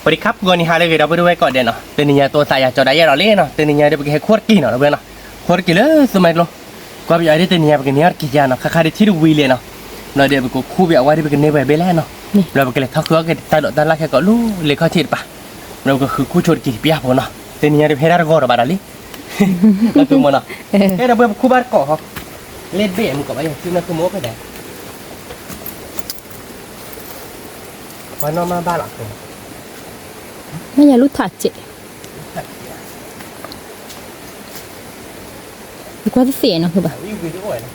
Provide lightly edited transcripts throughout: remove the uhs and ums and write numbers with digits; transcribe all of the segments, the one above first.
สวัสดีครับวันนี้ฮาเลยเราไปดูไว้ก่อนเดี๋ยวเนาะตัวนี้ตัวสายจอได้ยาเราเล่นเนาะตัวนี้เดี๋ยวไปแค่ขวดกินเนาะเราเพื่อนเนาะขวดกินเลยสมัยเราก็ไปเอาได้ตัวนี้ไปกินเนื้อกินยาเนาะค่าได้ที่ดูวีเลยเนาะเราเดี๋ยวไปกูคู่ไปเอาไว้ได้ไปกินเนื้อไปเล่นเนาะเราไปกินเลยถ้าคือก็ตาดตาลักแค่ก็รู้เลยเขาฉีดปะเราก็คือคู่ชดกินเปียกพอเนาะตัวนี้เดี๋ยวให้ได้ก็ระบาดอะไรเราคือมันเนาะแค่เราไปคู่บ้านเกาะเขาเล่นเบี้ยมันก็ไปคือนั่นคือโม้ไปไหนวันนอนมาบ้านหลังไม่อยากรู้ถัดเจ๊ดีกว่าจะเสียนะคือแบบวิ่งไปด้วยนะ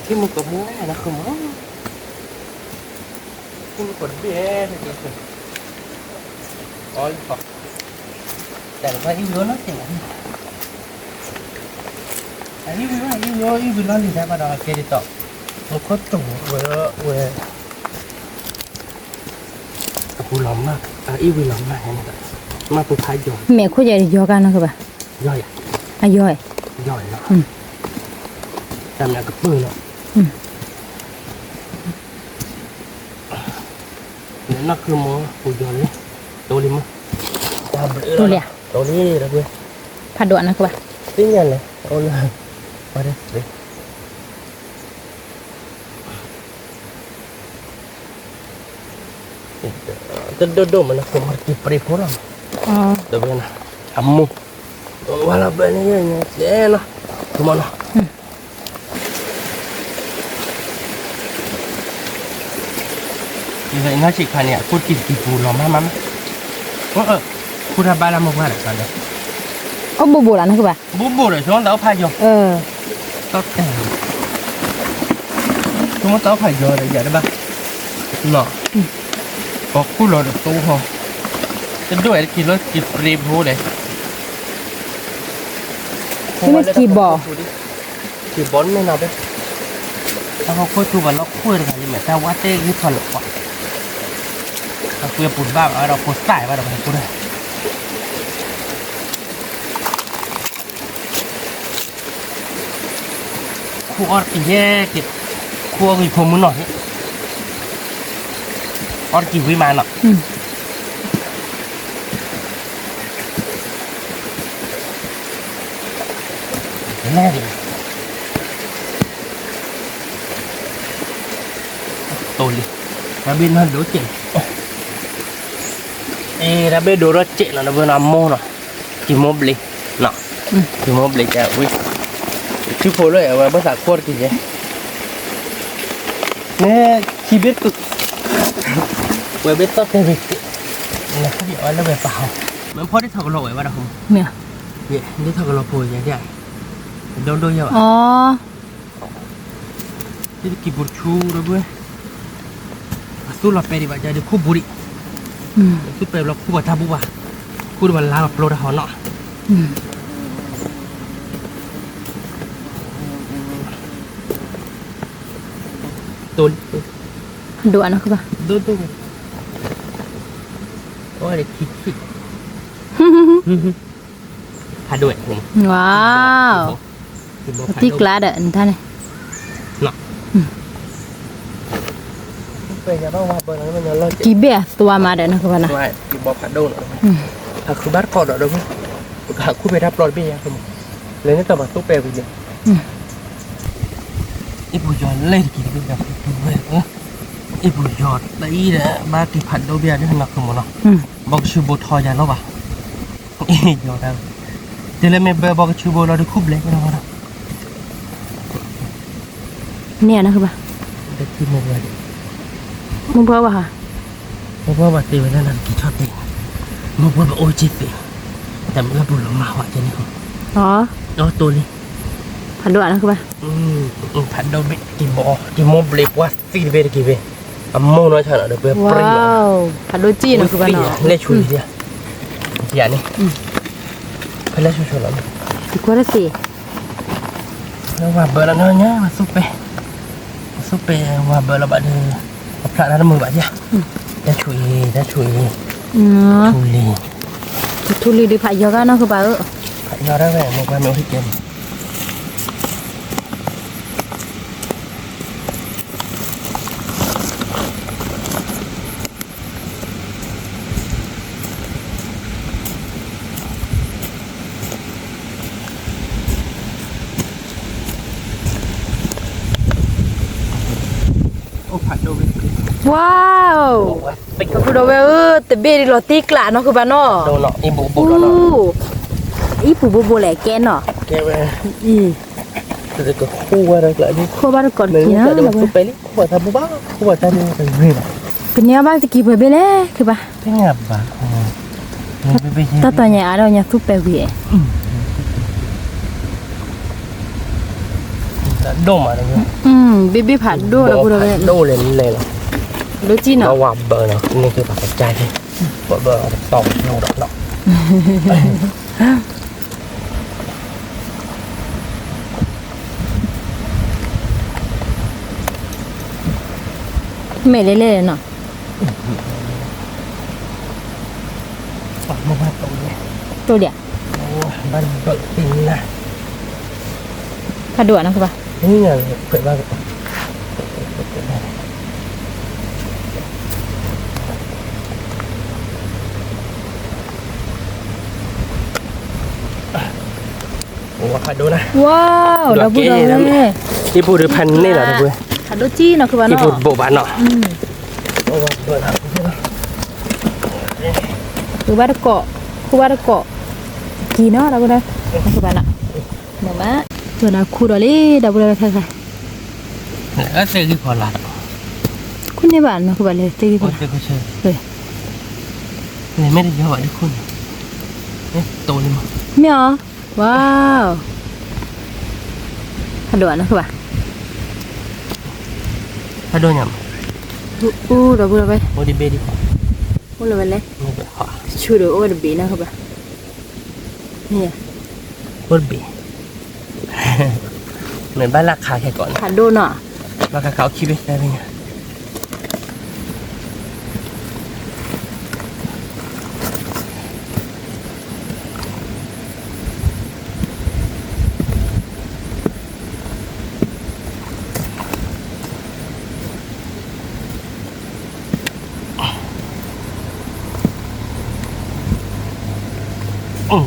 ที่มันก็มั่วนะคือมั้งที่มันกดเบี้ยเลยคืออ๋อครับแต่ว่าอีวิวน่าเจ๋งอันนี้วิวน่าดีนะมาดอเครดิตต่อมันก็ตู่เว้ยกูหลอมมากอีวิวหลอมมากนะมาปุ๊บพายย่อยแม่คุยใหญ่ย่อกันนะคือแบบย่อยย่อยเนาะจำอย่างกับปืนเนาะเนี่ยนักคือมั้งกูย้อนเลยตัวนี้มั้งตัวเลี้ยตัวนี้เลยเพื่อนผัดด่วนนะคือแบบติ้งยันเลยเอาเลยมาเลยโดมันนะผมharus diperipuran udah benar kamu wala banyak ya nah kemana ini nasi kan ya aku tipu loh mamaคุณบาลามุกอะไรกันเนี่ยบูแล้วนะคือแบบบูเลยช่วงเต้าพายอยู่ก็แต่ช่วงเต้าพายอยู่อะไรอย่างนี้บ้างเนาะก็คู่รถตู้เหรอจะด้วยกินรถกินรีบพูดเลยไม่กี่บ่อกี่บอลไม่นับเลยถ้าเขาคุยถูกกันแล้วคุยกันยังไงแต่ว่าเต้ยึดถอนหลอกเราคุยปุ่นบ้างเราโพสต์ใต้ว่าเราพูดเลยคู่ออดกี่แย่กี่คู่กี่พมุนหน่อยออดกี่วิมานอ่ะแน่ดิตัวนี้ระเบิดมันดูเจ๋งระเบิดดูรถเจ๋งนะระเบิดน้ำโม่เนาะกี่โมบลิเนาะกี่โมบลิจะวิ่งชื่อโฟล์เลยว่าภาษาโคตรกี่เนี่ยคีย์เบ็ดกุเว็บเบ็ดต้องเป็นวิกนะเขาเดี๋ยวแล้วแบบเปล่ามันพอได้ถอดกระโหลกไว้ป่ะนะคุณเนี่ยได้ถอดกระโหลกโผล่ยังไงโดนเยอะอ๋อที่กี่บุญชูนะเว้ยสู้เราไปดีกว่าจะได้คู่บุรีสู้ไปเราคู่กับท่าบุบะคู่กับลาแบบโปรดหอเนาะตัวด่วนนะคือแบบตัวโอ้ยคิดผ่าด้วยว้าวที่กลาดอ่ะท่านเนี่ยเนาะไปจะต้องว่าเบอร์นั้นมันจะเลิกกี่เบี้ยตัวมาเดี๋ยวนะคือว่านะใช่กี่บอกผ่าโดนถ้าคือบ้านกอดเราด้วยหาคู่ไปรับรถเบี้ยครับเลยนี่ต่อมาตู้เปรย์ไปเลยไอ้ผู้ยอดเล่นกี่เป็นแบบตัวเว้ยไอ้ผู้ยอดตีเนี่ยบ้ากี่ผ่าโดเบี้ยนี่หนักขึ้นหมดเนาะบอกชื่อบุตรทอยาแล้วป่ะไอ้ยอดแล้วเดี๋ยวเราไม่บอกชื่อบุตรเราได้คุบเลยกันนะเนี่ยนะคือป่ะเด็กที่มึงเลยมึงเพิ่มป่ะค่ะมึงเพิ่มว่าตีไว้นั่นกี่ชอบตีมึงเพิ่มว่าโอ้ยจิตตีแต่มึงก็บุญหลงมาว่ะเจนี่อ๋อตัวนี้ผัดด่วนนะคือป่ะผัดโดบิกี่บ่อกี่โมบลิกว่าซีเบรกี่เบอัมโมน้อยชาเดี๋ยวไปปรีว้าวผัดโดจีนะคือป่ะเนาะเล่ชุยเดียอย่างนี้เพื่อเล่ชุยๆแล้วดีกว่าละสิแล้วว่าเบอร์ละน้อยเนี่ยมาซุปเปว่าเบอร์ละบาทพระนั้นมือบาทเนี่ยได้ชุยทุลีดีผัดเยอะกันนะคือป่ะผัดเยอะได้ไหมมึงไปไม่ที่เกม ว้าว ติ๊ก ก็คือเราแต่เบดิโรติกละเนาะคือบ้านเนาะ โดนเนาะอีบุบุ อู้ เนาะ อีปูโบแหลแกนเนาะ แกเว้ย อี จะก็คู่อะไรกันนี่ ข้อบ้านก่อน เหมือน กินนะ จะมาคุยไปนี่ขวดทำบ้าขวดทำนี่เป็นเรื่อง เป็นเนี้ยบ้างตะกี้เปิดไปแล้วคือป่ะ เป็นไงบ้างไป ตาตัวใหญ่เราเนี่ยทุบไปเวีย โดมอะไรเงี้ย บีผัดด้วยเราพูดเลย โดเลยเลยเนาะ รู้จีน มา เนาะ วับเบอร์เนาะนี่คือปากกระจายเบอร์ตอกโนดอกเนาะ ไม่เล่ๆเนาะ มาบ้านตรงนี้ ตัวเดียว โอ้บ้านเปิดปีนี้นะ ผัดด่วนนะคือป่ะ นี่ไงเปิดบ้านโอ้ขัดดูนะ ว้าวเราพูดเลย ที่พูดพันนี่เหรอทุกคน ผัดดูจีนเนาะคือป่ะ ที่ เนาะ พูดโบบานเนาะโอ้เปิดครับ คือบ้านเกาะคือบ้านเกาะกี่เนาะเราพูดเลยคือป่ะเนาะเดี๋ยวมาเพื่อนเราคู่เราเลยเราพูดเลยใช่ แล้วก็ซื้อพอละ คุณในบ้านเนาะคือบ้านเลยตี โอ้ ป่ะ ซื้อก็เชื่อ เลย เลยไม่ได้เยอะทุกคนเนี่ยโตเลยมั้ง เมียวว้าวผัดด่วนนะคือป่ะ ถ้าโดนอย่าง เราพูดไป โมดิเบดีกว่า พูดเลยเลย ไม่เป็นขวา ชูดูโอ้เดบีนะคือป่ะเนี่ย โคตรบีเหมือนบ้านราคาแค่ก่อน ผัดดูเนาะ ราคาเขาคิดไปได้ไหมเนี่ย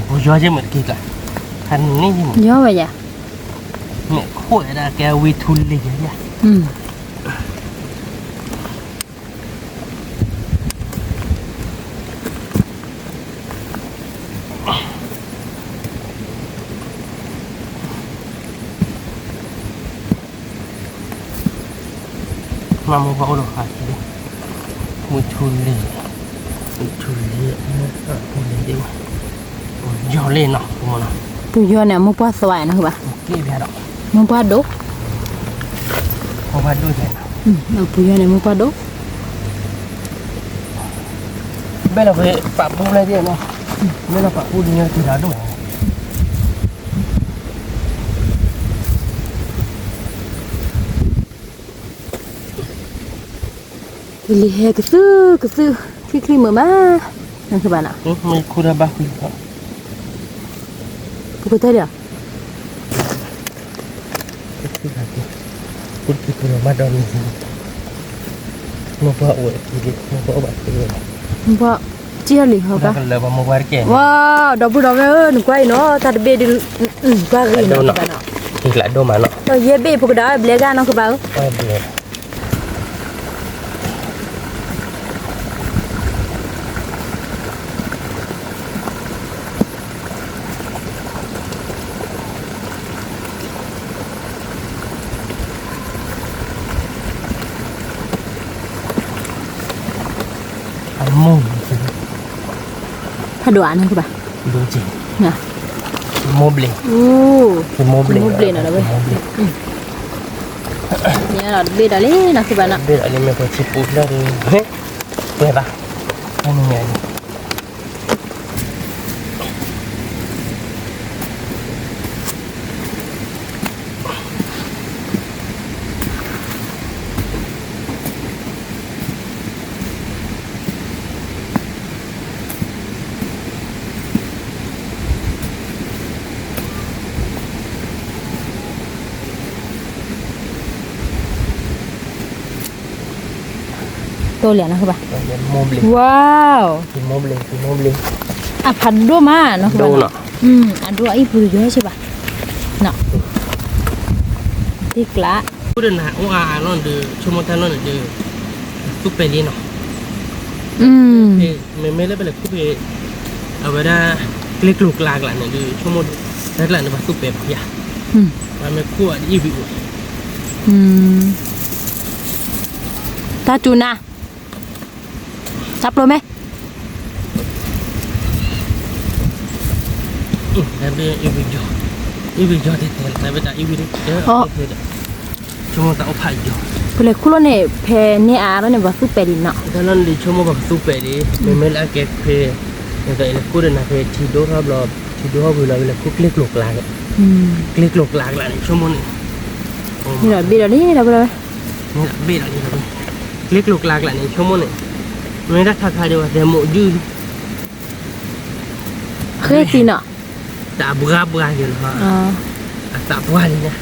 ผมย้อนจะเหมือนกี่กันทันนี่ยัง เยอะไปจ้ะ เนี่ยขวดอะแกวีทุนเลยเนี่ย มาโมบ้าหรอครับมุทุนเลยมุทุนเลยมุเลยดีกว่าย้อนเล่นเนาะคุณมอนะ ปูยอเนี่ยมุป้าสวายนะคือป่ะ เกี่ยบดอก มุป้าดุ เพราะว่าด้วยกัน เราปูยอเนี่ยมุป้าดุ เบลเราไปปรับปรุงอะไรดีเนาะเบลเราปรับปรุงเนี่ยทีละด้วย ลีเฮกซื้อคลิมือมานั่นคือป่ะน่ะ มันคุระบะคุยครับ ปูก็เท่าเดียว คุณคิดคุระบะดอนนี่มันก็อวยทีเดียวมันก็อวดทีเดียว มุป้าเจี๊ยลีเขา เรา ป่ะ ก็เลยว่ามาวัดแก่ ว้าวดอกบุดอกหนูก้อยเนาะถ้าเบดิกว่าอีเนาะคือป่ะเนาะ อีกหลายโดมาเนาะ เราเย็บเบปูก็ได้เบลกาเนาะคือป่ะ เบื่ออันมุ่ง ผัดด่วนนะคือป่ะ ดูจริง น่ะ โมเบล อู้ คือโมเบล Mobile น่ะเว้ย เนี่ยเราเบดาเลยนะคือป่ะน่ะ เบลอะไรไม่พอชิปูแล้วเลยเฮ้ยเปิดปะอันนี้ไงตัวเหลืองนะคือป่ะ โมเบล ว้าว คือโมเบลคือโมเบล อ่ะผัดด้วยมาเนาะคือ ดู ป่ะ เนาะ อันด้วยไอ้ปูเยอะใช่ป่ะเนาะที่กละ พูดนะว่านั่นเดือชั่วโมงท่านนั่นเดือ super lì no อืม me le belle coupe aveva click look lag la ne di chomo dat la ne ba super ya อืม ma me ku di bi อืมตาจูนะจับเลยไหม tapi ibu jo de tel tapi tak ibu de chomo tak opai jo เพื่อคุโรเน่เพเนี่ยอาแล้วเนี่ยว่าสู้เป็นเนาะ dalam di chomo ba super di me la ke pe ne ta ile ku de na pe ti do ha blo ti do ha bu la ku click look lag อืม click look lag la ni chomo ni นี่แหละบีเดี๋ยวนี้เราไปเลย ni la be la ni la click look lag la ni chomo ni me da kha kha de wa demo ju เคยสิเนาะ tak berapa je lah อ๋อ tak puas je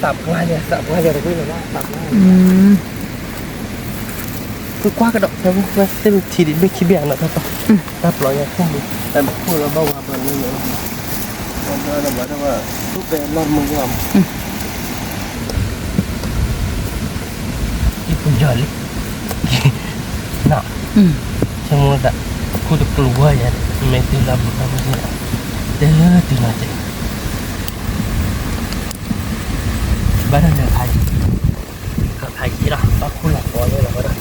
tak puas je tak puas je tapi lah tak puas อืม cứ qua cái động theo cái chỉ định biết khi biển là thôi ta bỏ nhà không đi tại một khu là bao hòa bờ như vậy còn ra là bảo là lúc về lon mừng làm cái phụ giờ đi nọ อืม trong mùa đã khu được keluar ya mày từ làm gì đó từ nào vậy bắt đầu được thầy gì đó bắt khu là có đây là bắt đầu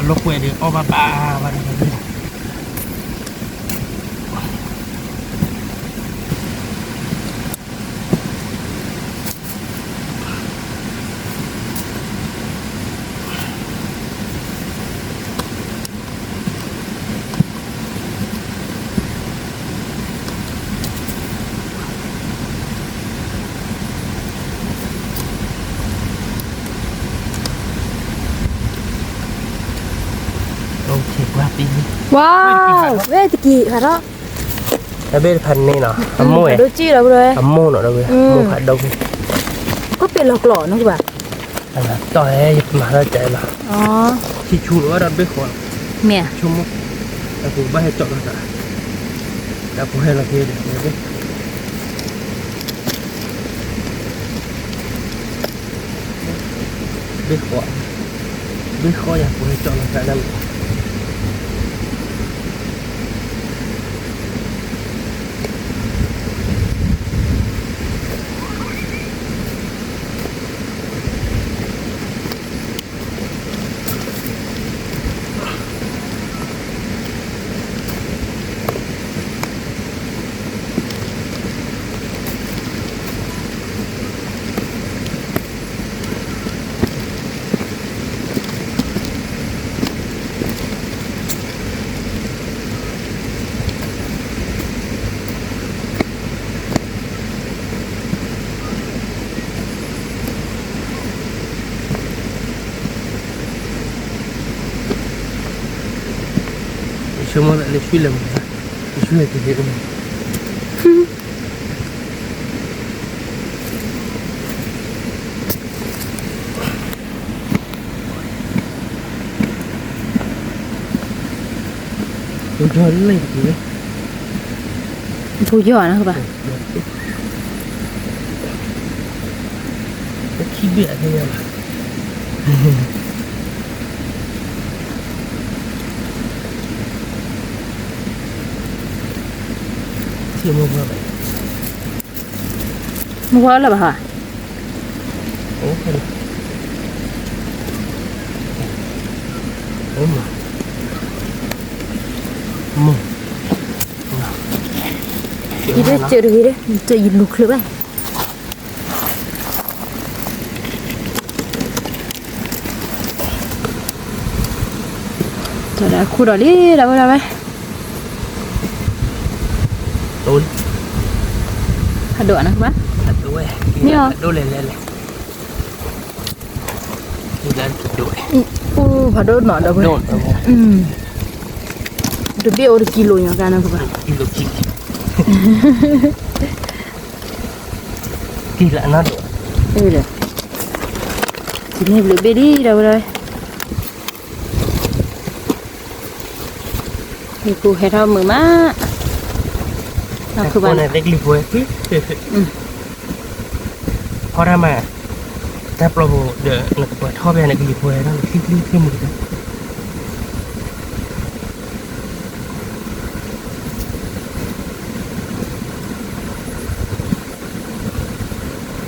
lúc quay được ô ba và được ok quá đi ว้าวเวทีกี่ค่ะเนาะ แล้วเป็นพันนี่เนาะอโม่ ดูจี้เราเลย อโม่เนาะเราเลยโม่ขาดดง ก็เปลี่ยนหลอกหล่อเนาะคือแบบ อันนั้นต่อยหยิบมาแล้วใจละ อ๋อ ที่ชูว่าเราไม่ขอ เมีย ชั่วโมงแต่ผมไม่ให้จอดแล้วจ้ะแต่ผมให้เราเทเดี๋ยวนี้ไม่ขออยากผมให้จอดแล้วจ้ะนั่นชั่วโมงละช่วยเลยมั้งช่วยกันเยอะมั้งดูจอเลยดีไหม ผู้ย่อนะคือแบบ ขี้เบียดเนี่ยที่มึงว่าไป มึงว่าอะไรบ้างคะ โอ้โหโอ้มามึง อีเด้เจอดูอีเด้เจอยินลูกคลิปเลยจะได้คู่ดอลลี่ได้ไหม ตูน หัดดวนะคือปะ ด้วยดูเลยที่ร้านกินด้วย อู้ผัดโดนหนอนได้ไหม โดน ดูเบี้ยวดูกิโลอย่างกันนะคือปะ กิโลจิกี่ละนั่น เลยทีนี้บลูเบอรี่ได้ไหม มีกูให้ทอมือมาเราคือบ้าน này leg lipoพอทำมาแต่ปลาโบเดี๋ยวนักปล่อยท่อไปในกลิปเลยนั่นคลิปขึ้นมือกัน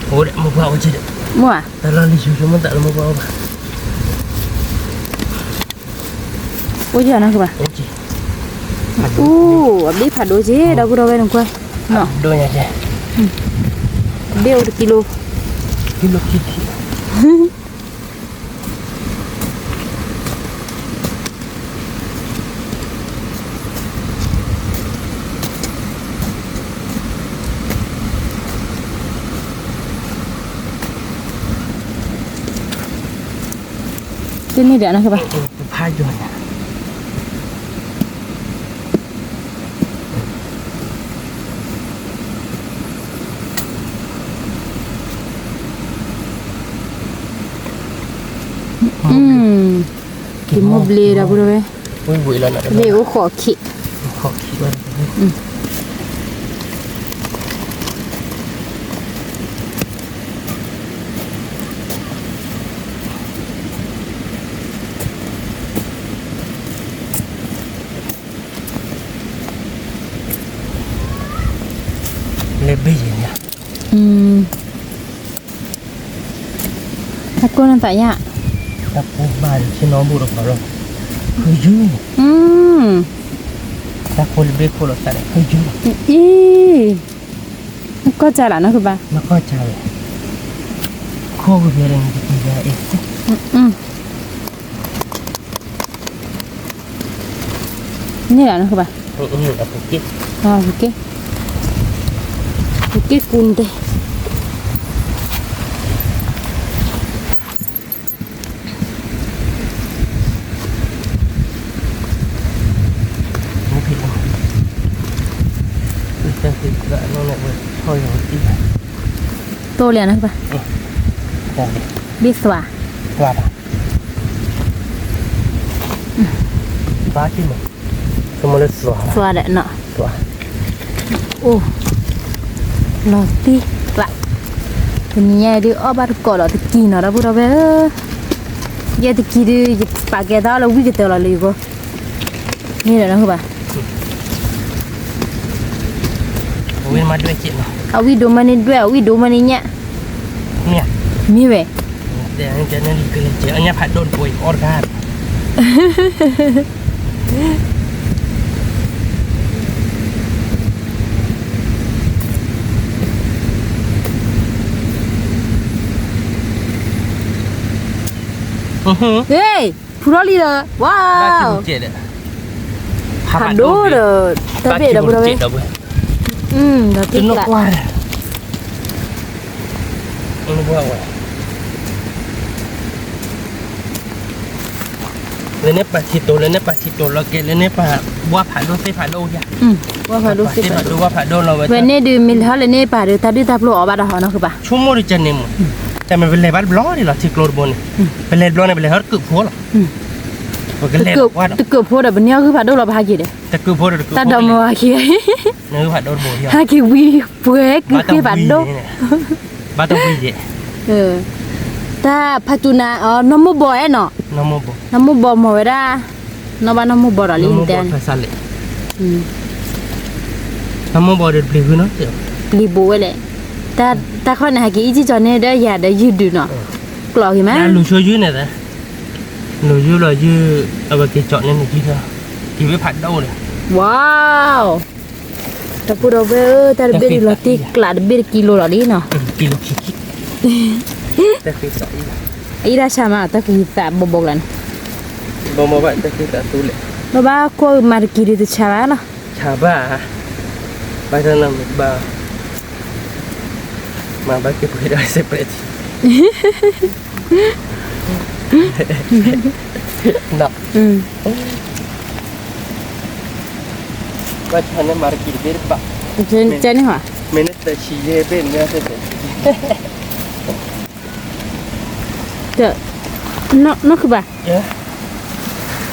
โอ้เดี๋ยวมาบ้าวันจีเด็ด มั่ว แต่เราลิชูชมันแต่เรามาบ้าบ้า โอ้ยนะคือบ้าน โอเค อู้อับดีผัดโดเจเรากูเราไปหนึ่งกว่าเนาะ โดนยังไง เดียวกิโล กิโลคิด ที่นี่เดี๋ยวนะคือบ้าน พายอยู่เนี่ยกินโมเบลเรากูเราไป วุ้ยวุ้ยแล้วนะ เดี๋ยวขอขี้ ขอคิดว่าเล็บบี้เนี่ย ถ้ากูนั่นแต่ยะ ถ้าพูดบ้านที่น้องบูรพาเราคือยืนถ้าคนเบรกคนละแต่คือยืน อีก็ใจละนะคือบ้าน แล้วก็ใจโคกเบียร์เองดีๆเอง นี่แหละนะคือบ้าน เอาไปกิน โอเคโอเคกุนเต ไม่ผิดหรอกแต่คือละน้องเนี่ยเว้ยช่วยเราดี โตเลยนะคือบ้าน แต่ บิสวา ว่าปะฟ้าขึ้นมาสมมติสวา สวาแหละเนาะ สวา โอ้ลอติละเป็นยังไงดิอ้อบาร์กอลอตะกี้เนาะเราพูดเอาไปเยอะตะกี้ดิปากแกตาเราวิ่งเตะเราเลยก็นี่แหละนะคือบ้าน วิ่งมาด้วยจิตเนาะ เอาวิดูมันนี่ด้วยเอาวิดูมันนี่เนี่ย เนี่ย มีเว้ย แต่อันนี้นั่นคือเจ้าอันนี้ผัดโดนป่วยออร์กานเฮ้ยพูดอะไรเลยว้า บ้าคิ ว วเจ็ดอะ ผัดดูเลยตะเบียดเราพูดเอาไป เราเว้ย เรา จ ติด นนก ละ ว่ามันว่าว่าเลยเนี่ยปะทิโตเลยเนี่ยปะทิโตเราเกเลยเนี่ยปะว่าผ่านโดนเส้นผ่านโดนเนี่ย ว่าผัดดูสิ เส้นผ่านโดนว่าผ่านโดนเราไว้ เว้นนี่ดูมิลฮอลเลยนี่ป่ะดูตาดูตาปลุกออกบ้านเราเนาะคือป่ะ ชั่วโมงจะเนี่ยมั้งแต่มันเป็นเลบัลบล็อกนี่หรอที่โกลบนเป็นเลบล็อกเนี่ยเป็นเลฮัตกึบโพหรอมันก็เลบว่า ตะเกียบพูดแบบนี้คือผัดดูเราพากี่เด้ แต่กึบโพหรือ ตาดมว่ากี่ เนื้อผัดโดนโบที่ ฮากี่วีเปื่อยคือผัดดู บ้าต้องวีเจ ตาพัจุนาน้ำมูบอยเนาะ น้ำมันบ่ น้ำมูบอมเอาไว้ได้น้ำบ้านน้ำมูบออะไร น้ำมัน นี่ บ่ แต่ ภาษาเลยน้ำมันบ่เดือดเปรี้ยวเนาะเดี๋ยว รีบูไว้เลยแต่คนหากี่อีจีจอนเนี่ยได้ยาได้ยืดดูเนาะกลัวกี่ไหม ยาลูช่วยยืดเนี่ยแต่ลูยืดเลยยืดเอาไปเกจอดเนี่ยนี่ที่เธอที่ไปผัดโดเลย ว้าวแต่พูดเอาไปแต่เบอร์ลอติกลาดเบอร์กิโลละนี่เนาะ กิโลคิกิแต่คือใส่ อีราชามาแต่คือแต่บบกัน บ่มาว่าแต่คือแต่ตู้เลย แล้วบ้าก็มากิริตชาวนะ ชาบ้าไปทางนั้นบ้ามาบ้าเก็บไว้ได้เซปเรตเนาะว่าฉันน่ะมากินเบ็ดบ้า เจนเหรอ मैंने तशीये पे इनमें से เจอเนาะคือบ้า เยอะ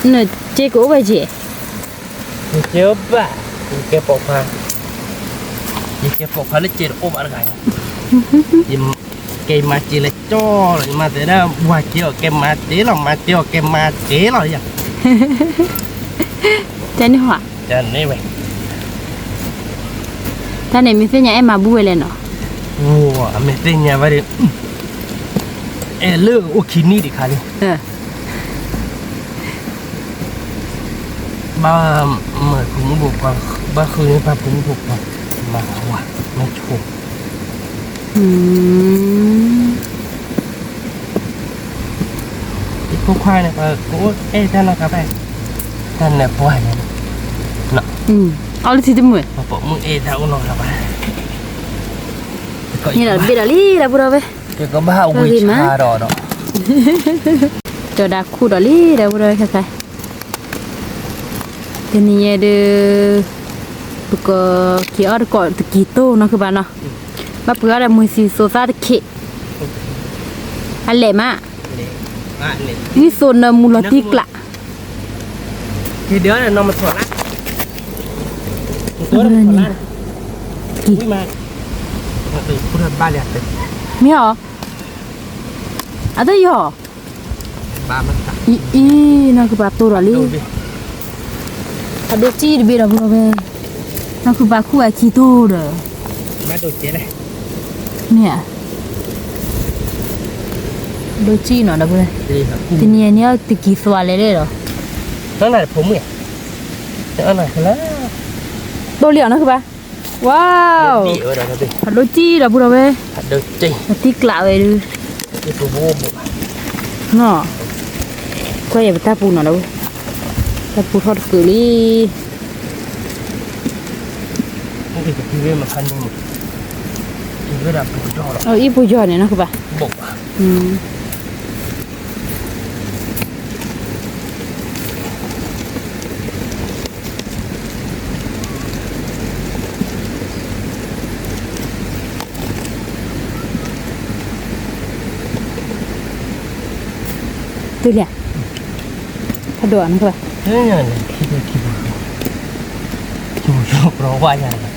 เนาะเจ๊ก็ไปเจ๊ น Coba Ike pokha Ike pokha le cer om ar ganya Im Ke mati le cho rồi mà thế đó buat kêu ke mati lo ya Thế này hả? Jangan ni weh Thế này mình phải nhà em mà bùi lên nó. Wah mestinya bari lu ukini di kali ba mà cũng buộc vào ba khơi này ba cũng buộc vào mà wow nó chua cái cô khoai này ba cũng ta nó cả bạn ta này khoai này nè Ở đây thì mười. mà bộ muốn ta cũng nói là ba Như là biết là lý là bùi về. cái có ba uống trà đỏ đó Cho đã khu đó lý là bùi về cái Thế này được Buka kia ada kau terkitu nak ke mana? Bapa ada mesti susah dek. Ale mak. Ini zona mulatik lah. Thì đứa này nó mà thoải mái. Đứa này thoải mái. Ui mà. Nó từ phút ba liệt đấy. Mi hả? Ada yo. Ba mất cả. Nak ke batu rali. Ada chi di bira bura Nak ke baku aki tu dah. Má đồ chế này. Nè. Đồ chi nó dah bura. Đi hả? Thì nè nè thì kỳ xóa lại rồi. Nó này phúng nhỉ? Nó này là Đồ liệu nó ke ba. Wow. đi ở đây nó đi. Đồ chi dah bura be. Đồ chi. Tik lah be. Cái phù vô bộ. Nó. Kau ya betapu nó đâu. Tapu thọt cử đi. Nó thì cái TV mà khăn như một. TV là bù cho đó. Ibu jual ni nak ke ba. Bộ. Tu lihat. Ada nak ke ba. Thế nhờ này khi bù. Chủ cho nó qua nhà này.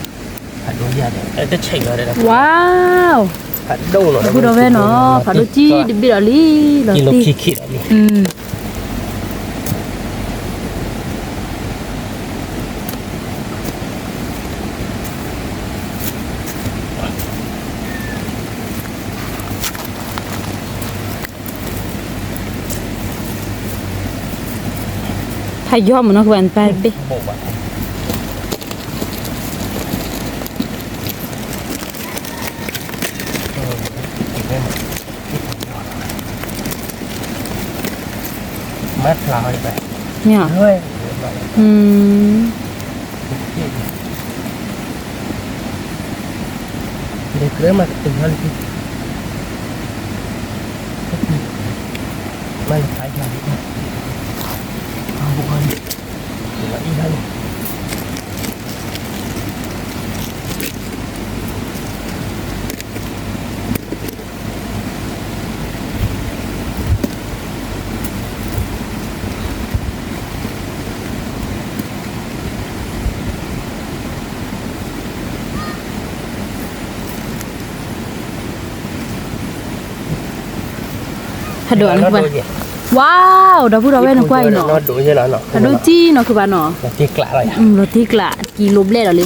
Hạt đồ nhà này. Nó chạy vào đây là. Wow. Hạt đâu nó. Aku dah beno, kalau ci di birali, Kilo loti. kiki ni. Hai jom mana aku bantai be. Bộ bạn. Mát lao đi vậy. Nha. Thôi. Để cứ mà từng hơn đi. Mai phải làm đi. Bukan. Tidak ihan. Ada nak ba. Wow, dah pura beno kuai no. Nó đủ như là nó. Ada ci no ke ba no. Nó tiếc lạ rồi. Loti kelak kilo ble dah le.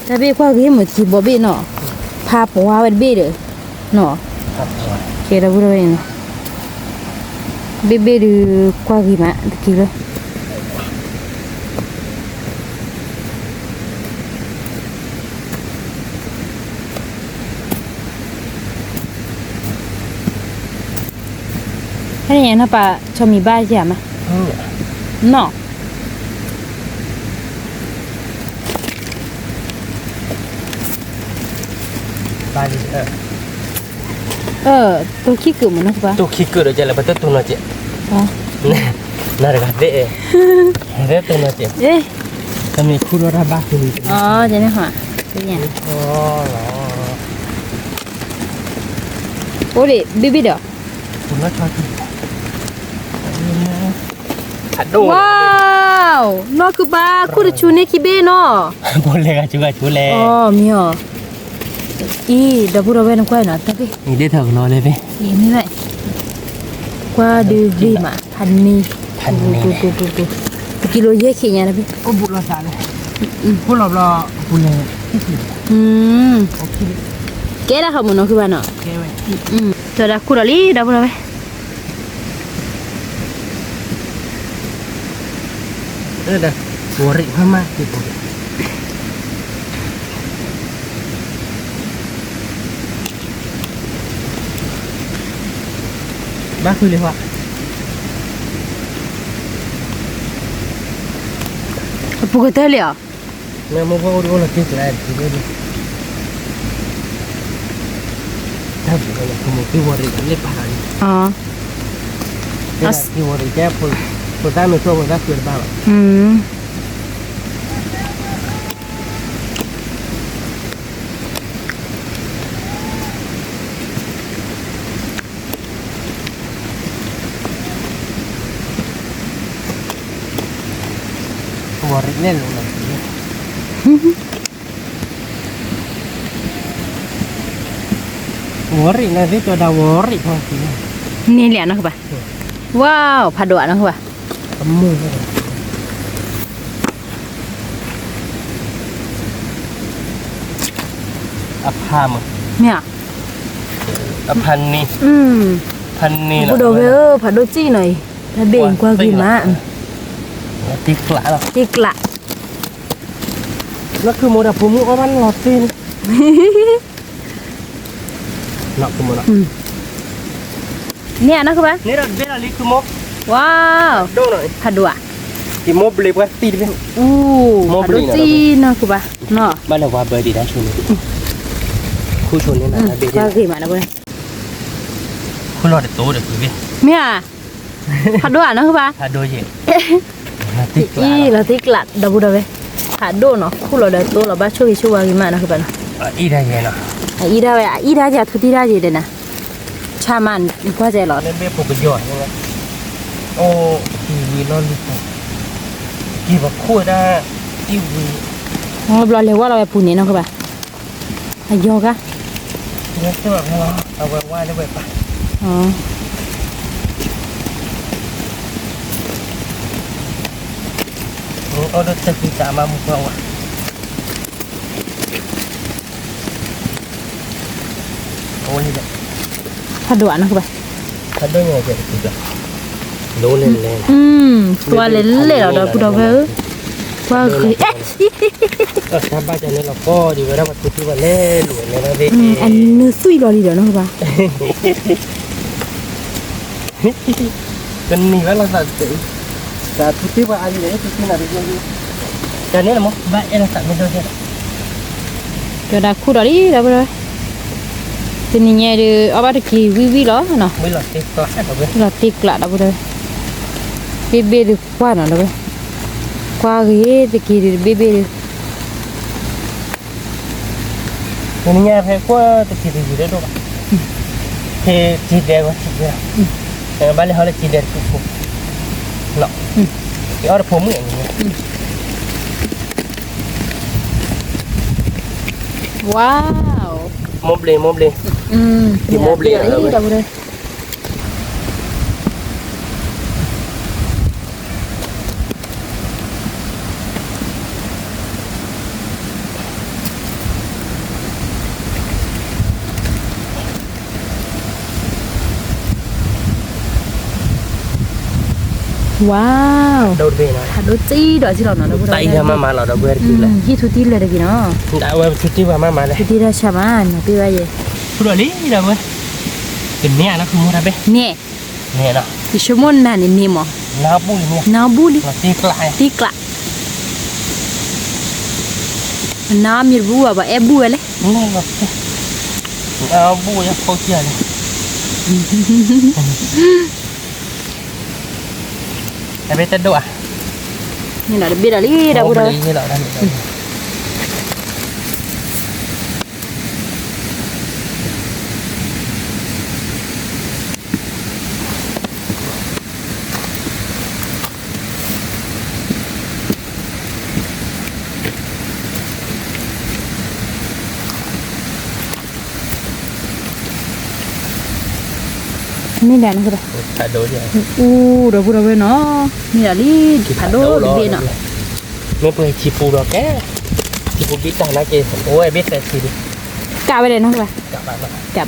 Tapi kuai ke mo ci bobe no. Pa po wa be de. No. Ke dah pura beno. Bebe de kuai ke ma kilo. Cái này nó bà cho mì ba chả mà. Nó. Ba đi. Tôi khi cử mà nó bà. Tu khi cửa rồi là bắt tu nó chị. Nè được thế. Thế tu nó chị. Ê. Kami khu ra ba tu. Thế này hả? Cái nhà. Ủa đi, biết được. Tu nó cho chị. Aduh. ว้าวนอกคือบ้าคู่จะชูเนี่ยคิเบ้เนาะ Boleh kan juga boleh. อ๋อมีเหรออีดับบุระเวนกว่าน่ะตะเป้ Ni dia tahu lo le be. อีไม่ไหวกว่าดื้อดีมาพันนี่ พันนี่ กูกิโลเยอะขี้เนี่ยนะพี่ Oh buat lo sana. Pulau lo boleh. อืมแกได้ข้อมูลเนาะคือว่าเนาะ Okey weh. ตัวละคู่ละลีดับบุระเวน Dah. Goreng mama gitu. Bác Huy Lê Họa. ปกติเลยอ่ะ Mẹ mua vô đồ là kia lại thì đi. Thật là không một cái goreng lên bàn. อ๋อ Cái là cái goreng chép phụ ta mình không ra quyền bao. อืม Goreng lên luôn này. Goreng này thì cho đào goreng thôi. นี่แหละเนาะคือป่ะว้าวผัดด่วนเนาะคือป่ะ Kamu ni. Apa mah? เนี่ย Apa ni? อืม Pan ni กูโดเวอร์ผัดโดจี้หน่อยถ้าเบ่งกว่ากี่มา Tik lah lah. ติกละ Nó cứ một đập bún có bánh ngọt tin. Nó cứ một đập. เนี่ยเนาะคือป่ะ Nè là biết là lý cứ mốc. ว้าว Đâu rồi? ผัดด่วน Thì mốc beli quá tin đi. อู้ โม ผัด บ โด ลีน่ะ จี้เนาะคือป่ะเนาะ Ban đầu qua bơi đi đã chun. Khu chunนี่นะ ก biết ว่า đi. กี่มาแล้วเว้ย Khu lo để tố được quý vị. เนี่ยผัดด่วนเนาะคือป่ะ Thà đôi gì? Nó tik อี lah. เราติกละดับบุระเวผัดโดเนาะคู่เราเดินตัวเราบ้าช่วยช่วยกี่มาเนาะคือป่ะเนาะ Ý đây vậy nè. อีดาเวอีดาจะทุติดาจีเดนะชามันกว่าใจหรอ Nên biết phục cái giỏi như vậy. Ô, kiwi nó đi. Kiwi vào khui ra. Kiwi. เราเรียกว่าเราไปปูนี่เนาะคือป่ะอายุกะ Nhớ tưởng nó.เอาไว้ไหว้แล้วไว้ปะ อ๋อ เอาเด็กจะกินจามามุกเราอ่ะโอ้ยเนี่ย ผัดด่วนเนาะคือป่ะ ถ้าด้วยไงจะกินแบบโดนเล่นเล่น ตัวเล่นเลยเหรอเดี๋ยวกูเราเว้ยว่าคือเอ๊ะ ถ้าบ้านจะเนี่ยเราก็อยู่กับเราแบบที่ว่าเล่นหรืออะไรนะเด็ก อันนี้ซุยรอดีเดี๋ยวเนาะคือป่ะ กันนี่ว่าเราสั่งซื้อแต่ทุกที่ว่าอะไรเนี่ยทุกที่น่าจะยังดีแต่เนี่ยนะมั้งบ้านเอ็นสั่งไม่ได้เนี่ย เดี๋ยวได้คู่รอดีเดี๋ยวไปเลยทีนี้เนี่ยเดี๋ยวเอาไปกี่วิเหรอเนาะ ไม่หลอดติดตัวแค่แบบนี้ เราติกละเดี๋ยวไปเลยเบ๊ะเบ๊ะดีกว่าเนาะเดี๋ยวไปกว่าเฮ้ตะกี้เบ๊ะเบ๊ะ ทีนี้เนี่ยเพื่อว่าจะกินอยู่ได้ด้วยป่ะเฮ้จีเดียวจีเดียวแต่บ้านเราเลยจีเดียวปุ๊บเนาะที่เอาผมเหมือนอย่างเงี้ย ว้าว Mobile. ที่โมบเลย เดี๋ยวไปเลย ว้าว Đâu về nào. ผัดโดจี้ดอกที่เราเนาะ Tay ra mà là đâu về kia là. ที่ทุติเลยเด็กเนาะ Đã về chút tí vào mà đây. ทุติราชามันเนาะพี่ว่าเย่ Cứ đợi lý đâu về. Cái nè nó không mua ra bé. เนี่ย Nè nó. ที่ชั่วโมงนั้นนี่มั้ง Nó bùi nè. น้าบุลี Nó tiếc lại. ติกละน้ามีบัวบ่แอบบัวเลย Nè nó. Nó bùi nó không chia này. ไอ้เบสจะดูอ่ะ นี่เราเบียดอะไรเดี๋ยวกู โอ้ เดี๋ยว บลีนี่เหรอได้ นี่แหละนะครับ ผัดโดเนี่ย เราพูดเอาไว้เนาะนี่แหละนี่ผัดโดเด่นเนาะ ไม่เปิดชิปูหรอกแกชิปูบิดได้นะเกศโอ้ยบิดแต่ทีดิ กาไปเลยนะครับ กลับบ้านมา จับ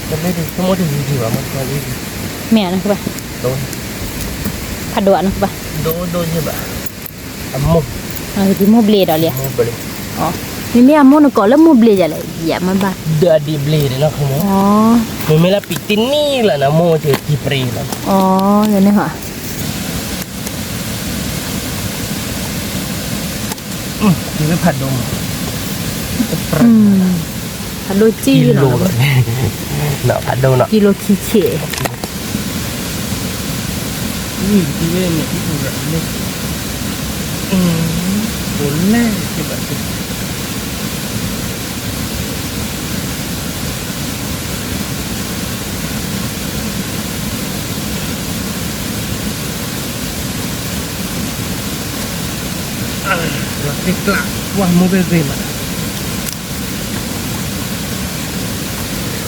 มันไม่ดีทั้งหมดดีว่ามันดี แม่นะครับ โดน ผัดโดนะครับ โดนใช่ปะอ่ะมุก ที่มูเบลดอะไร มุกเบล อ๋อนี่เนี่ยมูนก่อนแล้วมูเบลดอะไรอย่ามันบ้า เดือดดีเบลเลยนะคุณหมอ อ๋อ มันไม่ละปิดที่นี่แหละนะโมเจอที่เปรีแล้ว อ๋อเดี๋ยวนี้ค่ะ นี่ไม่ผัดดม ผัดโดจี้ กิ เนา โลเลยเนาะผัดดมเนาะ กิโลคิเช นี่ที่เนี่ยที่ถูกแบบนี้ผลแรกใช่ปะเราติดกลักว่าโมเบลเรมัน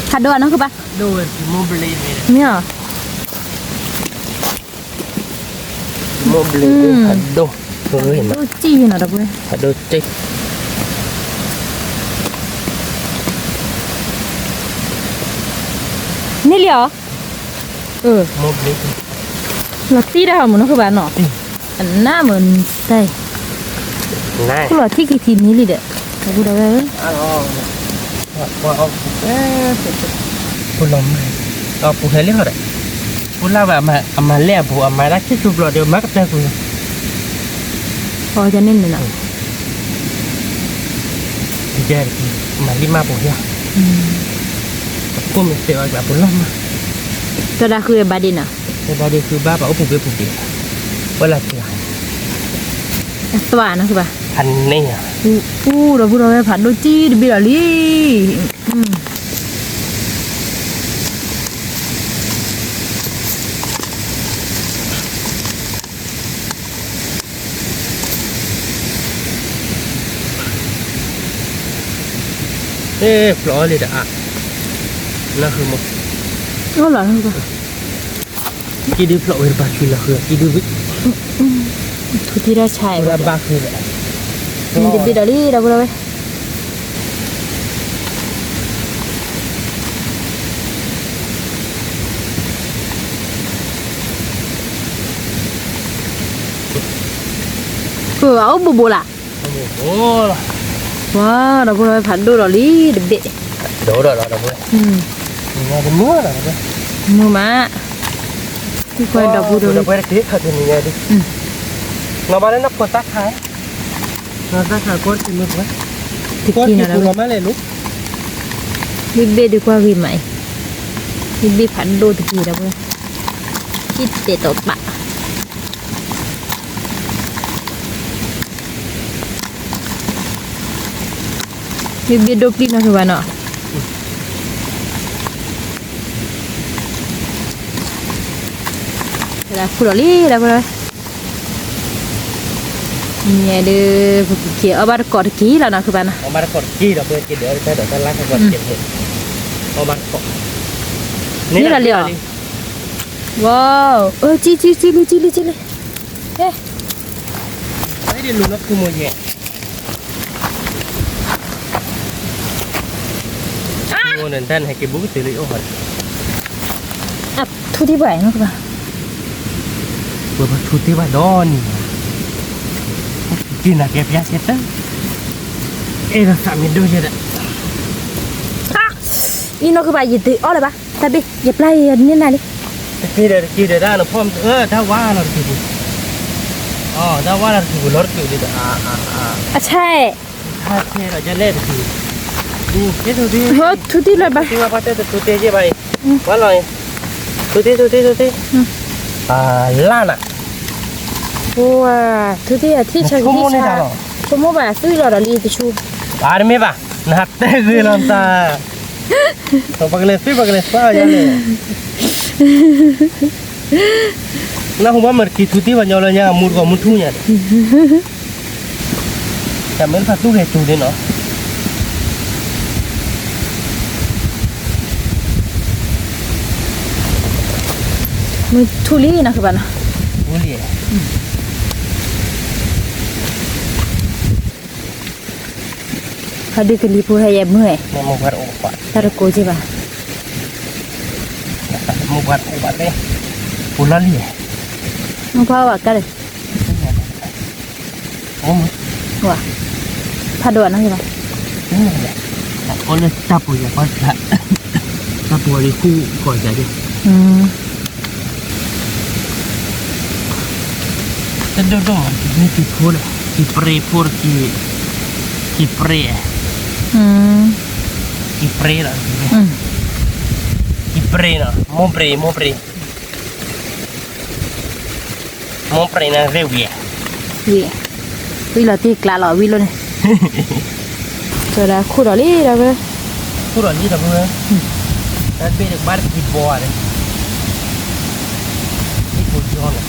ผัดโดนะครับ โดนโมเบลเลย เนี่ย โมเบลผัดโดเห็นไหม โดจี้เนาะดับเบิ้ล ผัดโดเจ๊ก นี่เหรอโมเบล เราตีได้หมดนะครับเนาะอันน่าเหมือนใช่ ง่าย คุณหลอดที่กี่ทีนี้เลยเด้อเราพูดเอาไว้ อ๋อว่าเอาปูลมเอาปูเฮลิคอร์ปูลาแบบมาเลี้ยปูมาได้ที่สุดเลยเดี๋ยวมากับเจ้ากู พอจะเน้นเลยนะ ที่เจ้ามาลิมาปูเฮียกูมีเสียวแบบปูลมมา ตัวดาคือบาดินอ่ะ แต่บาดีคือบ้าป่ะโอ้ปูเบี้ยปูเบี้ยเวลาเสีย ตัวนะคือป่ะ พันนี่อ่ะ เราพูดเอาไว้ผัดโดจี้ดิบิลลี่ฟลอเลยอ่ะนั่นคือมุก ก็หรอคือป่ะ กี่ดีฟลอเวอร์บาชุลคือกี่ดีวิ ทุกที่ได้ใช้ เวอร์บาคือ ดิบิลลี่เราพูดเอาไว้เอาบูล่ะ โอ้ ว้าเราพูดเอาไว้ผัดโดดลี่เด็ด โดดเราพูดนี่เป็นนัวเหรอเนี่ย มือมาที่คอยดับบู เรา เลย ไปที่เขาจะมีไงดิเรามาเล่นนับคนตักขายเราตักขายก้อนกินมือไหม ที่ ก้อน กิ กิ น น อะไร เราไม่เลยลูก บิบเบดีกว่าวิใหม่บิบเบผัดโดตะกี้แล้วเว้ยคิดเตะตบปะบิบเบโดปลีนะคือว่าเนาะแล้วคุลี่แล้วเว้ยเนี่ยเด้อเกี่ยวบาร์กอดกี้แล้วนะคือว่านะ เอามากดกี้เราเพื่อกินเดี๋ยวแต่เดี๋ยวจะล้างก่อนเก็บเห็ดเอามากด ว้าวจีเลยเอ๊ะ ไม่ได้รู้นะคือโมเย่โมเดินท่านให้เก็บบุ๊กตื่นเลยโอ้โห อ่ะทุที่ไหวนะคือว่า เบอร์ชุดที่ว่าดอนกินอะเก็บยาเสร็จแล้วเราสามีดูใช่ไหม อีนคือว่าหยิบอ้อเลยปะแต่เบหยิบไล่นี่นายดิ กี่เดือนได้เราพ่อมถ้าว่าเราคิดอ๋อถ้าว่าเราคิดเราคิดดิใช่ ถ้าเที่เราจะเล่นคือดูเที่ยวดี เฮ้ยทุที่เลยปะ ที่ว่าพัดแต่ทุเตยใช่ไหมว่าหน่อยทุเตยล้านอ่ะ ว้าทุที่ที่ชาที่ชาชั่วโมงแบบซื้อเราลีติชู आर्मी बा नाते गुलंता तो पगले पा जाने ना हुआ मरकी थुती बंजौलnya amur ko mutunya tamel fatu he tu de no มือทุลีนะคือบ้านนะ โอ้เลีย เขาดึกกันดีพูดให้แย่เมื่อย มันมุกัดโอ้ปัด ถ้าตะโกใช่ป่ะ มุกัดโอ้ปัดเลยปุละเลีย มึงพ่อว่ากันเลย โอ้ม ว่าถ้าด่วนนะคือป่ะ นี่แหละก็เลยจับปุยก็จับปุยคู่ก่อนใจดิ อืม จะดูนี่กี่พูดกี่เปรย์พูดกี่เปรย์ อืม กี่เปรย์ล่ะ อืม กี่เปรย์น่ะโมเปรย์นะเรียกเวีย วิเราตีกลาหล่อวิโลเนี่ยเจอแล้วคู่ดอลี่แล้วเว้ย พูดอะไรนี่แต่เพื่อนนั่นเป็นบ้านกี่บัวเลยนี่พูดย้อนเลย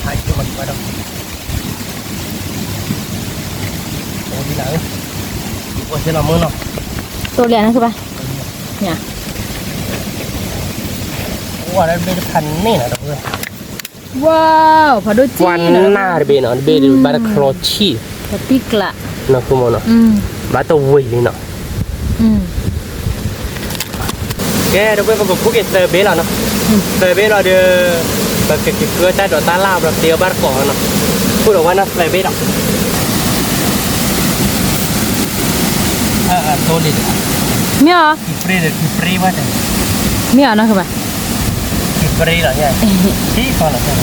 หายตัวมันไปแล้วโอ้ดีแล้วโอ้เสียละมือเนาะ ตัวเหรียญนะคือป่ะเนี่ย ว่านั้นเป็นพันนี่นะเพื่อน ว้าวพอดูจี วันหน้าเบนเนาะเบนบ้านโครชี พอตีกละ เนาะคุณโมเนาะ อืม บ้านตัววิ่งเนาะ อืม แกเราไปประกบคู่กับเซอร์เบลเนาะเซอร์เบลเราเดือแบบเก็บเกลือใต้ดอกตาลาบแบบเดียวบ้านก่อนเนาะพูดออกว่าน่าเซอร์เบลเนาะโซลิด เมียว กี่เปรย์ว่าแต่ เมียวนะคือป่ะ กี่เปรย์เหรอเนี่ยที่ก่อนเหรอเนี่ย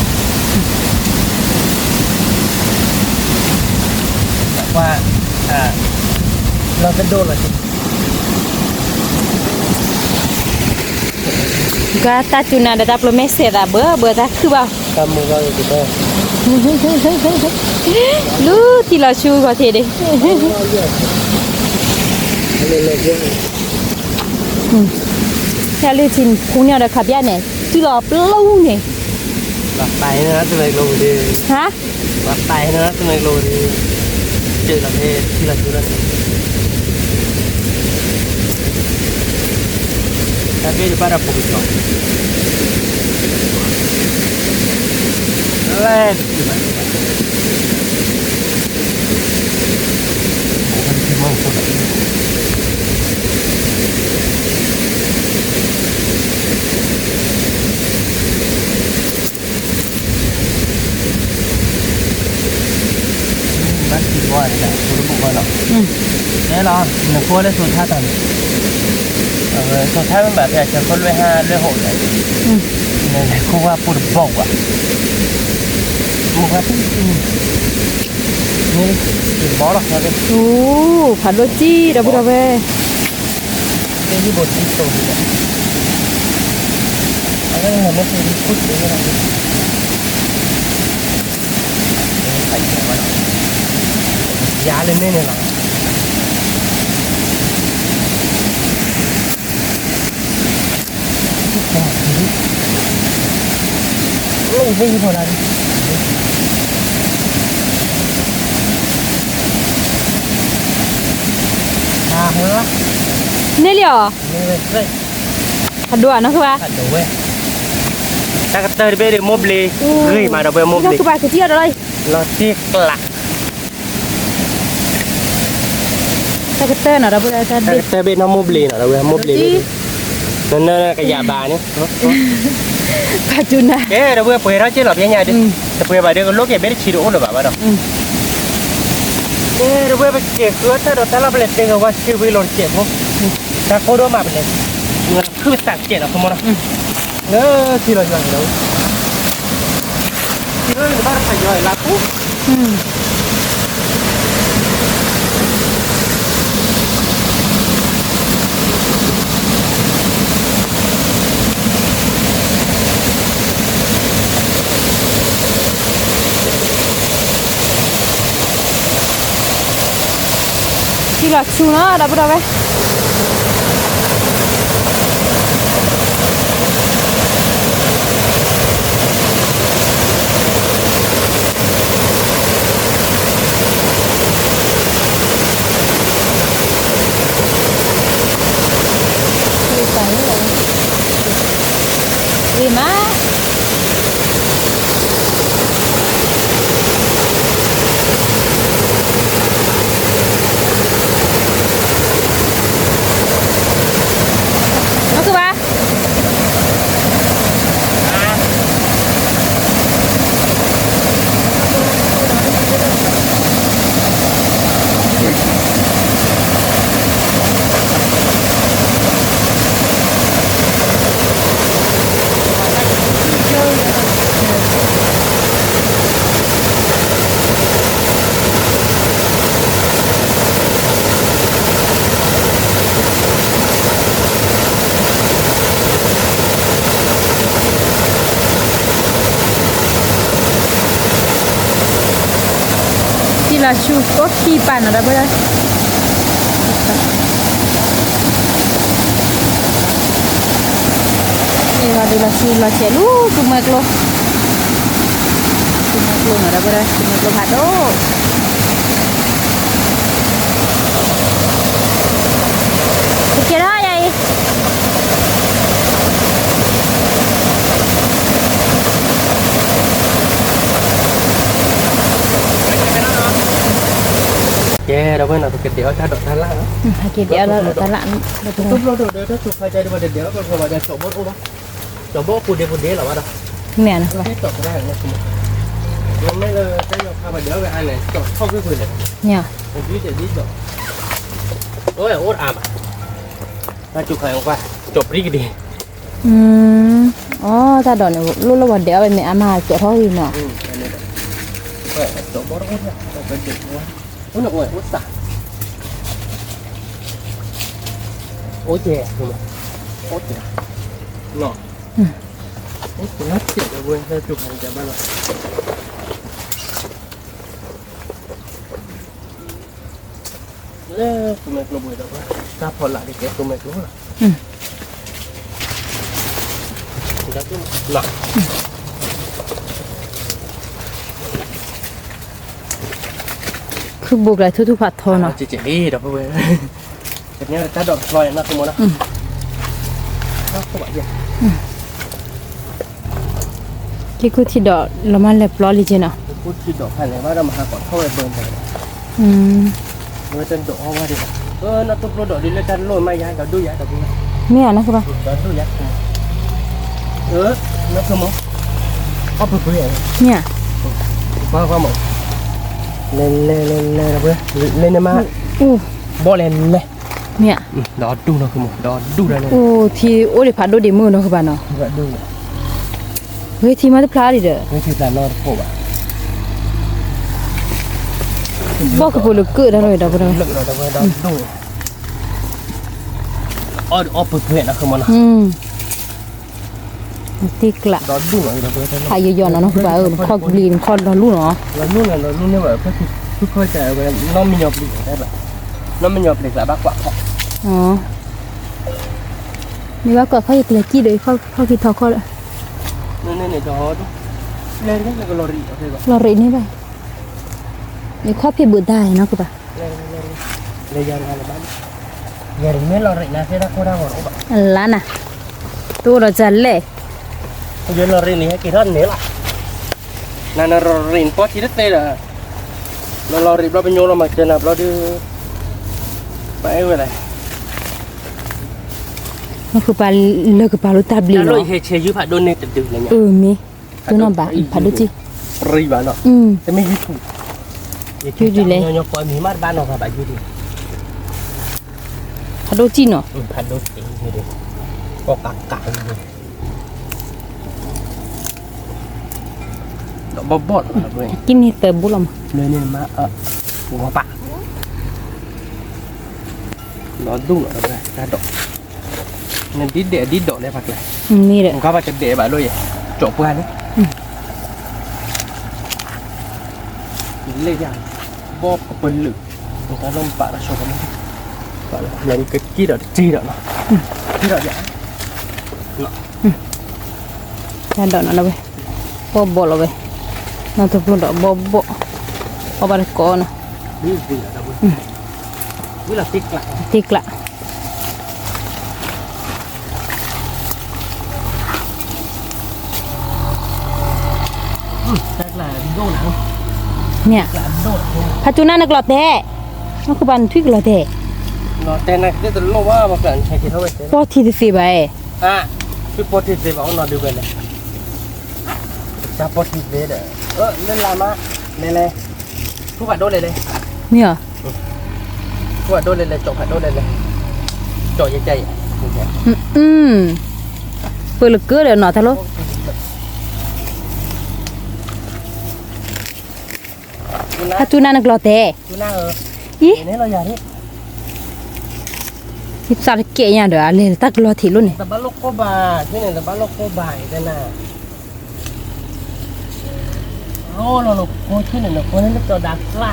แบบว่าเราจะโดนอะไร ก็ตาจุนาเดตับโลเมสเซตาเบอร์ตาคือป่ะ ทำมือเราอยู่ที่ไหน ลูที่เราชูก็เทดิ แค่ลือชินคุ้งเนี่ยเด็กขับย่าเนี่ยที่รอเปล่าเนี่ย หลับไปนะตัวเองลงดี ฮะ หลับไปนะตัวเองลงดีเจอประเทศที่เราดูนั่นtapi di pada pukul dua. Let. Bukan cuma pun. Bagi buat dah, suruh buat lah. Lah, nak buat le suruh tak tahu. สุดท้ายมันแบบอยากจะคนด้วย5ด้วย6เลยเนี่ยคือว่าพูดบอกอ่ะมึงว่านี่กินบอสหรอครับ โอ้ผัดโรจีดับเบิลเว้ เป็นที่บทที่โตดีอ่ะอะไรเนี่ยไม่เคยพูดเลยนะใส่หัวยาเลยเนี่ยหรอไม่พอแล้วเหรอ เนี่ยเหรอ นี่เลย ผัดด่วนนะคือป่ะ ขัดดูเว้ยถ้ากระเตยไปเดี๋ยวโมบลีเฮ้ยมาเราไปโมบ นี่ ลี คือป่ะคือเที่ยวอะไร เราที่กลัก ตะกะเต้นเหรอดับเบิล ถ้ากระเตยไปน้องโมบลีเนาะเราไปโมบลีนั่นกระยาบานี่ ผัดจุนนะ เอ๊ะเราไปเปิดร้านเจ๊หลับยังไงดิแต่เปิดไปเดี๋ยวก็ลูกแกไม่ได้ชิโร่หรือเปล่าเนาะเอ๊ะเราไปเก็บเกลือถ้าเราตลาดเล็กเด็กว่าชื่อวิโรจน์เจ็บมั้งถ้าโคโดมาเป็นเลยเงินคือตักเจ็ดอ่ะคุณมองนะเนอะที่เราจะเห็นแล้วที่เราบ้านใครย่อยลาปุ๊บ ที่หลักชูนะดับเบิลเว้ Ui má. Nó cứ ba. Là chú có khi bàn ở đây bây giờ đây là chú là trẻ lú tụi mày luôn ở đây bây giờ tụi mày luôn hạt đô cái đó vậy Yeah, đâu có nào cái đéo ta đọt ta lạ đó. Cái đéo là ta lạ. Tốt rồi, đéo ta chụp hai tay đi vào đéo còn vào đây chụp bớt ôm. Chụp bớt phụ đế là bao đâu? Mẹ nó. Cái chụp ra này không. Nó mới là cái chụp hai đéo về anh này chụp không cái quyền này. Nha. Một tí để đi rồi. Ôi ốt à mà. Ta chụp hai hôm qua chụp đi cái đi. Ta đòn này lúc lúc vào đéo về mẹ mà chỗ thôi gì nọ. Vậy chụp bớt ốt nha. Cái chụp quá. Ốt là ôi ốt sả. Ốt chè đúng không? Ốt chè. Nọ. Ốt của nó chè rồi quên ra chụp hàng chè bao giờ. Tụi mày nó bùi đâu quá. Ta phò lại thì kéo tụi mày đúng rồi. Thì đó chứ nọ. Cứ buộc lại thu phạt thôi nọ. Chị đi đâu quên. Cái này ta đọt loài nó không muốn đâu. Nó không phải gì. Cái cú thì đỏ là mà lẹp lo đi chứ nào. Cú thì đỏ phải này mà mà còn thôi bơm này. Người tên đỏ qua đi. Nó tốt nó đỏ đi lên chân lôi mai giá cả đuôi giá cả đuôi. Mẹ nó cơ ba. Đó đuôi giá. Nó không muốn. Có bự bự vậy. Nha. Qua một. Lên đâu bữa. Lên mà. Bỏ lên này. Mẹ. Đó đu nó không đó đu ra này. Thì ô để phạt đôi để mưa nó cơ ba nó. Vậy đu. Với thì mà nó phá đi được. Với thì là nó khổ ạ. Bỏ cái bộ lực cự đó rồi đó bữa đó. Lực rồi đó đu. Ở bự bự nó không muốn. Tiếc lạ. Đó đu rồi đó bữa đó. Hay giờ nó cơ ba kho lìn kho nó luôn nó. Là luôn như vậy cứ coi trời nó mình nhập đi đấy bạn. Nó mình nhập được là bác quạ. Nếu bác quạ khó là chi đấy khó kịp thò kho lại. Nên này đó lên cái là lò rỉ ở đây bạn. Lò rỉ này vậy. Nếu khó phía bữa đài nó cơ ba. Lên giờ là bán. Giờ thì mấy lò rỉ là sẽ đã có ra vào đó bạn. Lá nè. Tôi rồi chả lệ. Giờ lò rỉ này cái đó nế lại. Là nó lò rỉ có chi đất đây là nó lò rỉ bao nhiêu là mà trên là bao nhiêu phải vậy này. Nó cứ ba lơ cứ ba lúc ta bì nó. Rồi hệ chế dưới phải đôn này từ này nhá. Mi. Tôi nó bà phải đôi chi. Rỉ bạn nó. Thế mới hết thủ. Chưa gì lấy. Nó coi mì mát ban nó và bà chưa đi. Phải đôi chi nó. Phải đôi chi như thế. Có cả như thế. Nó bọt mà vậy. Cái này tờ bút lòng. Nên mà của bạn. Nó đúng ở đây ra đổ. Nên đi đổ đây phải này. Mi đấy. Các bạn chụp để bà đôi chỗ qua đấy. Lên ra bóp cái phần lử. Người ta làm bạn là số cái này. Bạn là cái kia đó chi đó nó. Chi đó vậy. Ra đỏ nó đâu vậy. Bó lo vậy. Nó thuộc luôn đó bó. Bó bà có nó. Gì ở đâu vậy. Là Tiếc lạ. chắc là đô nặng เนี่ย là đô พัจุน่านักหลอดแท้มันคือบันทึกหลอดแท้ nó tên này cái từ lâu quá mà cần hay thì thôi พอทีสิไป à cái pot thịt gì bảo nó được rồi này cha pot thịt về để lên làm á lên lên thu phải đô lên lên เนี่ย thu phải đô lên lên chọn phải đô lên lên chọn như vậy เปิดลึกเกลือเดี๋ยวหน่อทะลุ พัจุน่านักหลอดแท้ chú na ở อี đấy nó giờ đấy ที่สาเกะอย่างเดี๋ยวอะไรตักหลอดทีรุ่นนี่ là bát lốc có bà cái này là bát lốc có bài đây nè ô nó cô cái này nó cô nó cho đặc la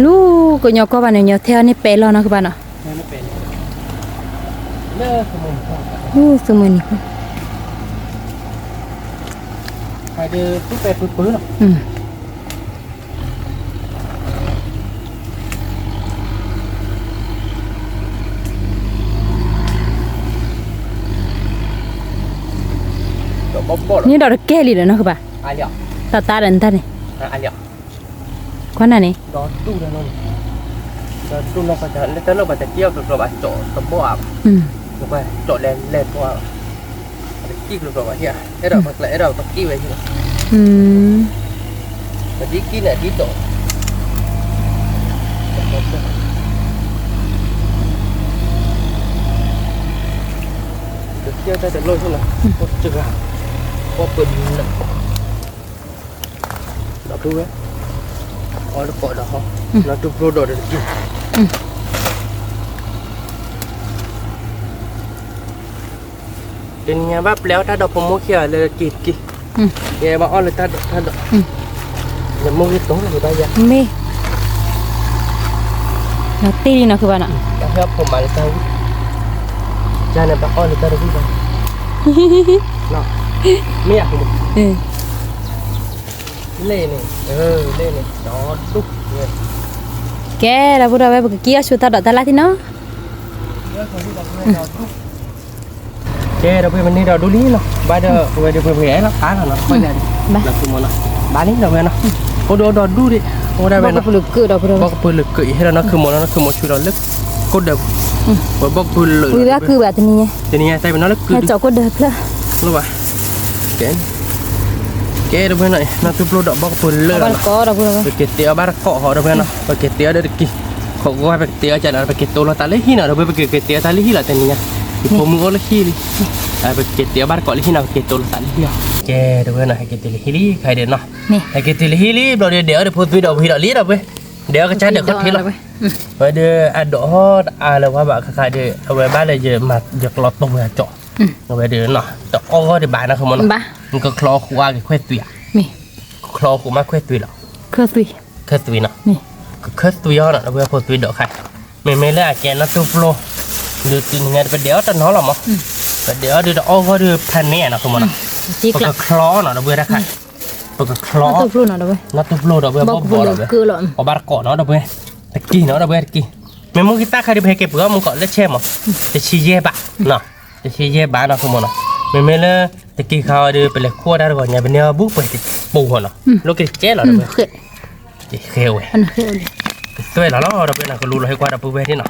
ลูกก็ยอก็บ้านเนี่ยแถวนี่เปแล้วนะคือบ้านอ่ะ đây nó bền nè cái mình không ลูกสมุนนี่ phải đưa cái bè phứ phứ nào อืม rồi bóp bóp นี่ดอกแก้ลีเลยนะคือบ้าน ai liệu ตาตาเดินตาเนี่ย ai liệu คนนั้นนี่ đó tu ra luôn rồi tu nó phải chọn lên tới nó phải chặt chiêu rồi bạn chỗ tấm bộ ảo อืม đúng rồi chỗ lên lên bộ ảo để kia rồi bạn kia cái đầu bật lại đầu bật kia về chứ อืม mà đi kia này đi chỗ được chưa ta để lôi xuống nào có chừng à có bình này đó tu ấy nó cọ đó không nó tu pro đồ được chưa đến nhà bác léo ta đọc một mối kia là kịt kì nghe bảo là ta đọc là mua cái tốt là người ta ra มีนักตีนี่นะคือบ้านอ่ะ ta help không phải là tao cha này bác con là ta được đi vào nó mẹ của mình เออ lên này lên này đó đúc này แกเราพูดเอาไว้บอกเกี้ยวชูตาดอกตาลาที่เนาะ che đâu bên này đâu đu lý nó bây giờ về được về nó phá là nó coi này là cùng nó bán đi đâu về nó ô đồ đồ đu đi ô đây บอ về ก nó กับลูกเกิดเราพูดเอาไว้ bóc bự lực kỹ hay là nó cứ một chú đó lực cốt đẹp và bóc bự lực คุยแล้วคือแบบนี้ไง thì này tay bên nó lực แค่ cứ เจาะก็เดินเพื่อ lúc à cái đâu bên này nó cứ lô đỏ bóc bự เอา lực บ้านก็เราพูดเอาไว้ phải kẹt tia bắt cọ họ đâu bên nó phải kẹt tia đây kì họ có phải tia chạy là phải kẹt tô là ta lấy hi nào đâu bên phải kẹt tia ta lấy hi là tên này thì phố mua lấy hi đi phải kẹt tia bắt cọ lấy hi nào kẹt tô là ta lấy hi che đâu bên này kẹt tia lấy hi đi khai đến nó นี่ ไอ้กิติลีลีเราเดี๋ยวเดี๋ยวพูดวิดีโอวิดีโอลีเราไปเดี๋ยวก็ใช้เดี๋ยวก็ทีละไปเดี๋ยวอัดดอกอะไรว่าแบบคล้ายๆเดี๋ยวเอาไว้บ้านเลยจะมาจะกรอตรงเลยเจาะเอาไว้เดี๋ยวเนาะแต่อ้อก็เดี๋ยวบ้านนะคือมัน บ้า มันก็คลอขวากับแควตุย นี่ คลอขวาแควตุยหรอ เครื่องตุย แควตุยเนาะ นี่ ก็แควตุยเนาะเราไปพูดวิดีโอใครไม่เลยแกนั่นตัวโปรเดี๋ยวตีไงไปเดี๋ยวจะน้องหรอมั้งเดี๋ยวอ้อก็เดี๋ยวแผ่นนี้นะคือมันเนาะ จีก ก็ ละ คลอเนาะเราไปได้ใครก็คลอ ตัวพลุ่นเอาไว้ nó tụt lô đó bây บอก giờ บุ bỏ ญ đó bây คือหรอ ở bar cỏ nó đó bây giờ kì nó đó bây giờ kì mình mua cái ta khai đi về cái bữa mình gọi lên xem mà để chi dê bạn nè để chi dê bạn nó không mà nó mình mới là để kì khai đi về lại khua ra rồi nhà bên nhau bút về thì bù hả nó lúc cái chết là อื đó ม bây เคย thì khêu ấy อันนั้นเคยเลย tôi là nó đó bây giờ cái lù là hay qua đó bù về thế nào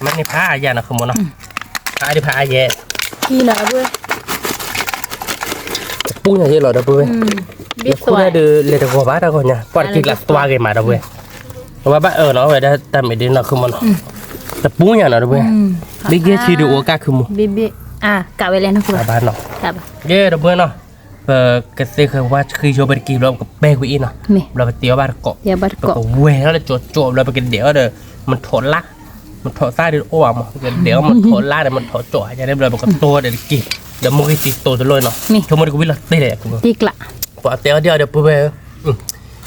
mắt này phá ai ra nó không mà nó ai đi phá ai về กี่หน่อยเว้ย bù nhà gì là đó bù về บิ๊กส khu วย này được lấy được quả bát ra rồi nha quả kia là toa cái mà đó bù và bác ở nó về đây ta mới đến nó không mà nó tập bú nhà nó đó bù biết cái chi được cả không บิ๊กบิ๊กอ่ะกะไว้เลยนะคุณ à bán nó กะบ่ เย่เราเพื่อนเนาะcái xe khởi qua khi cho bên kiaเราก็เป้กูอีเนาะ นี่ เราไปเตี้ยวบ้านเกาะ เดี๋ยวบัด เรา เกาะ ก็เว้แล้วเราโจบเราไปกินเดี๋ยวเด้อมันถอดลักมันถอดใต้เดี๋ยวอ้วมเดี๋ยวมันถอดลักเดี๋ยวมันถอดจ่อยจะได้เราก็ตัวเดี๋ยวกินเดี๋ยวมึงก็ติดตัวเลยเนาะชั่วโมงก็วิ่งละตีเลยกู จีกละ พอเตี้ยวเดียวเดี๋ยวปุ๊บไป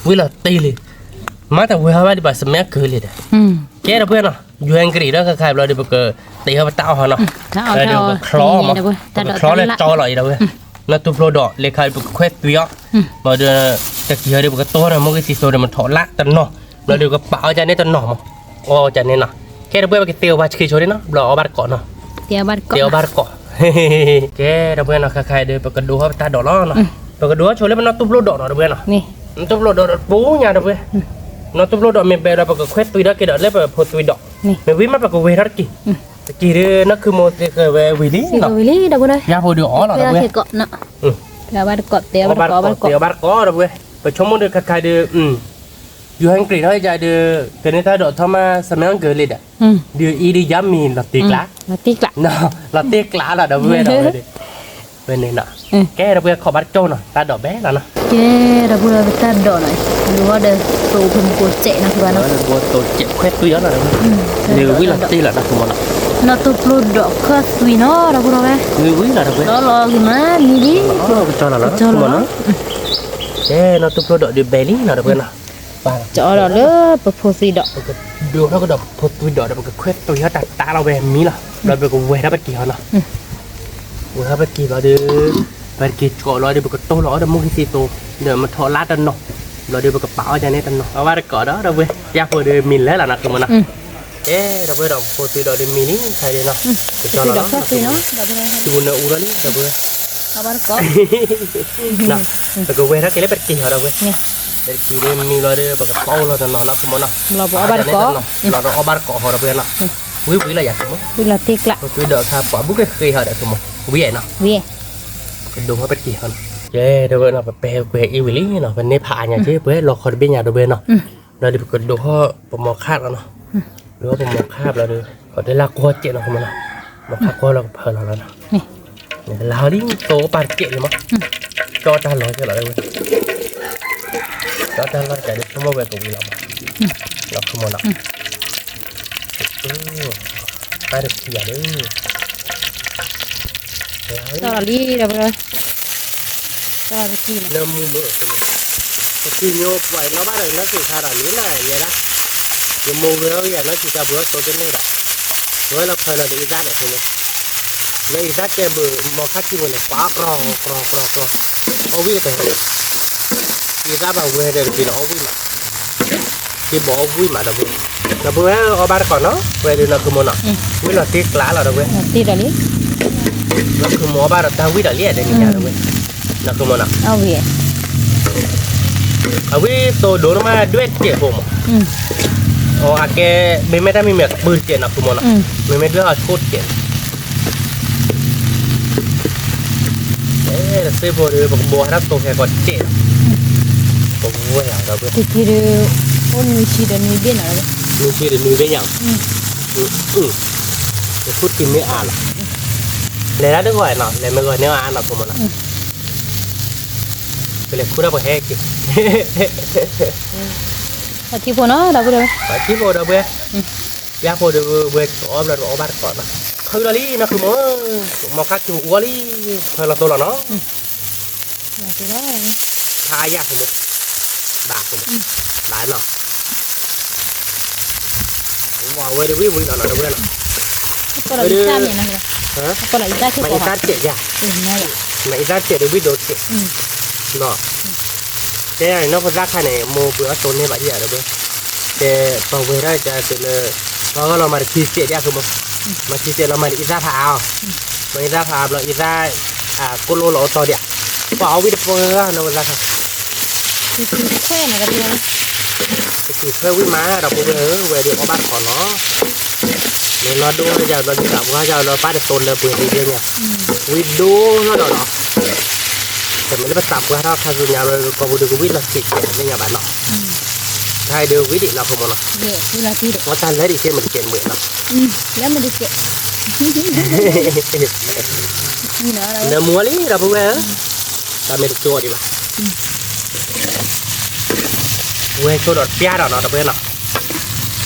วิ่งละตีเลยมาแต่เว้ยว่าดิบสมัยคือเลยเด้อ อืม แกเราเพื่อนเนาะอยู่อังกฤษแล้วก็ใครเราเดี๋ยวไปตีเขาไปเต้าเขาเนาะ ถ้าเอา เดี๋ยวก็คล้อมา ถ้า คล้อเลยจอเลยเดี๋ยวเว้ยแล้วตัวโปรดอกเลยใครไปแควตัวมาเดี๋ยวจะกี่เดี๋ยวก็ตัวนะมันก็สิตัวเดี๋ยวมันถอดละตันเนาะแล้วเดี๋ยวก็เป่าจานนี้ตันเนาะมั้งโอ้จานนี้เนาะแค่เราเพื่อนไปเตียวว่าคือโชว์นี่เนาะเราเอาบัตรก่อนเนาะ tiap bar kok เตียวบาร์เกาะแกเราเพื่อนเราใครเดินไปกระดูเขาตาดอกล้อเนาะไปกระดูโชว์เลยมันนอตุบโลดอกเนาะเราเพื่อนเนาะ nih นอตุบโลดอกปูเนี่ยเราเพื่อนนอตุบโลดอกเมเบเราไปกระเควสตุยดอกกี่ดอกเลยไปพอตุยดอก nih เมวิมาไปกระเวรักกี่ตะกี้เรื่องนักคือโมเสกเววิลี่ si เนาะ kau beli dah boleh ยาพอดูอ๋อเนาะเรา tiap เพื่อน kok nak tiap bar kok tiap บา bar ร์ kok bar เกาะเตียว kok บาร์เกาะเราเพื่อนไปชมมันเดินใครเดินอยู่อังกฤษเขาจะเดินเกิดในตาดอกทำมาสมัยอังกฤษเลยอ่ะเดืออีดีย้ำมีหลับตีกละ mati lah เนาะหลับตีกละเราเพื่อนเราเป็นนี่เนาะแกเราเพื่อนขอบัตรโจเนาะตาดอกแบ๊แล้วเนาะ ke dah boleh kita dok nak lu ada tu pun kocek nak kau เอ nak อบัวโตเจ็บแควตุยแล้วเนาะเดือวิหลับตีแล้วนะคุณมอนะ nak tu perlu dok ke sui no dah boleh เดือวิแล้วนะเพื่อน lo gimana ni di อ๋อไปจอแล้วนะคุณมอนะแกเราตุกโลดอกเดือเบลลี่เนาะเพื่อนเนาะบ้า cho dah le perposi dok ดูแล้วก็ดอกพดตุยดอกแล้วก็แควตุยเขาตัดตาเราแบบนี้ล่ะเราไปก็เวทับไปกี่เขาเนาะเวทับไปกี่เราเดือไปกี่เกาะเราเดือไปก็โตเราเดือมุกิซิโตเดี๋ยวมันทอลาดันเนาะเราเดือไปก็เป๋าจานนี้ตันเนาะเอาว่าเกาะđóเราเว้ยยาพอเดือมินแล้วล่ะนะคุณมอนะเอ๊ะเราเว้ยดอกพดตุยดอกเดือมินี่ใครเนาะไปจอ perposi เรา dok ke sui no dah boleh ดูเนื้ออูแล้วนี่เราเว้ย bar kok นะแล้วก็เวทับกี่เลยไปกี่เขาเราเว้ย nih เป็นกี่เดือนมีเราเดือไปก็เป๋าเราตันเนาะนะคุณมอนะ lo bawa bar kok เราเอาบาร์เกาะเขาเราเพื่อนเนาะวิละอยากมั้ง tu latih lah ตัวเด็กครับป๋าบุกเคยหาได้สมองวิเนาะ wi ก็ดูเขาเป็นกี่คนเย้เดี๋ยวเนาะไปเปย์เกย์อีวิลี่เนาะเป็นเนผ่านอย่างที่เพื่อนเราคอยเป็นอย่างเดิมเนาะเราเดี๋ยวก็ดูเขาประมอคาดแล้วเนาะหรือว่าประมอคาดเราดูเขาได้ลากกัวเจ็ดเนาะมันเนาะมาคาดกัวเราเพลินเราแล้วเนาะ nih ลาวดิ้งโตปานเจ็ดเลยมั้งจอจานร้อยเท่าไหร่เลยจอจานร้อยใจได้ชั่วโมงแบบนี้เราเราขโมยเนาะไปเด็กเสียเลย cho li dah boleh cho ki nak เริ่มมือมือคือโยบไว้แล้วบ้านเรานักศึกษาหลายนี้นะอย่างนี้นะยังโมเวลอย่างนักศึกษาเบื่อตัวเจ้าเนี่ยแหละเมื่อเราเคยเราได้อีซ่าเนี่ยใช่ไหมในอีซ่าแกเบื่อมอคัดที่มันเนี่ยฟ้ากรองเอาวิ่งไปเลยอีซ่าแบบเวรเดี๋ยวพี่เราเอาวิ่งมาที่บอกเอาวิ่งมาเราวิ่งเราเบื่อเอาบ้านก่อนเนาะเวรเดี๋ยวเราคือมันเนาะวิ่งเราตีกล้าเราเว้ย mati dah li เราคือหมอบ้านเราตั้งวิ่งเราเลี้ยเดี๋ยวนี้เราเว้ยเราคือมันเนาะ oh wi เอาวิ่งโตโดนมาด้วยเจ็บผม อ๋ออาแกไม่ได้มีแบบปืนเจ็ดนะคุณมอนะไม่ได้เอาโคตรเจ็ดเซฟโบเดอร์บอกบัวรับตัวแค่ก่อนเจ็ดผมว่าอย่างเราเพื่อน tu kira oh ni si dah ni dia nak มีชื่อเดี๋ยวมีเป็นอย่างจะพูดกินไม่อ่านหรอกเลยนะด้วยก่อนเนาะเลยไม่ก่อนเนื้ออ่านหรอกคุณมอนะก็เลยพูดได้พอแห้กิน mati pun no dah boleh ไปที่โบเดอร์เว้ยยาโบเดอร์เว้ยอ๋อเราเอาบ้านก่อนนะคือละลี่นะคือมอคัดคือวัวลี่เธอเราตัวละเนาะ mati dah ทายากผมด่าผมหลายเนาะผมว่าเว้ยเดี๋ยววิ่งเอาหน่อยเว้ยเนาะ apa lagi kita ni nak ฮะ apa lagi kita มา ke อี kau สานเจ็ดอย่าง nah ya มาอีสานเจ็ดเดี๋ยววิ่งโดนเจ็ดเนาะแต่เนาะพอรักใครเนี่ยโมเบื่อตัวนี้แบบนี้อะไรเว้ยแต่พอเวลาจะเสร็จเลยเราก็เรามาขี่เจ็ดอย่างคือมาขี่เจ็ดเรามาอีสานพาวมาอีสานพาวเราอีสานกุโลเราต่อเดียวพอเอาวิ่งไปแล้วเรารักครับ kue nak dah boleh คือเพื่อวิ่งมาเราพูดเลยเว้ยเดี๋ยวเอาบ้านก่อนเนาะเนี่ยเราดูเราจะเราจะแบบว่าจะเราป้าจะโซนเราเปิดทีเดียวเนี่ยวิ่งดูเราเนาะแต่ไม่ได้ไปสับว่าถ้าถ้าสุญญาเราก็พูดถึงวิ่งเราสิไม่ยาบ้านเนาะใช่เดี๋ยววิ่งเราขโมยเนาะ ya tu latih dah ว่าตอนแรกดิเช่นมันเก่งเหมือนเนาะ ya mesti ke ni nak dah เนื้อมัวนี่เราพูดเลยตอนไม่ได้ตัวดีป่ะเว้ยตัวดอดเปียดเนาะเราเพื่อนเนาะ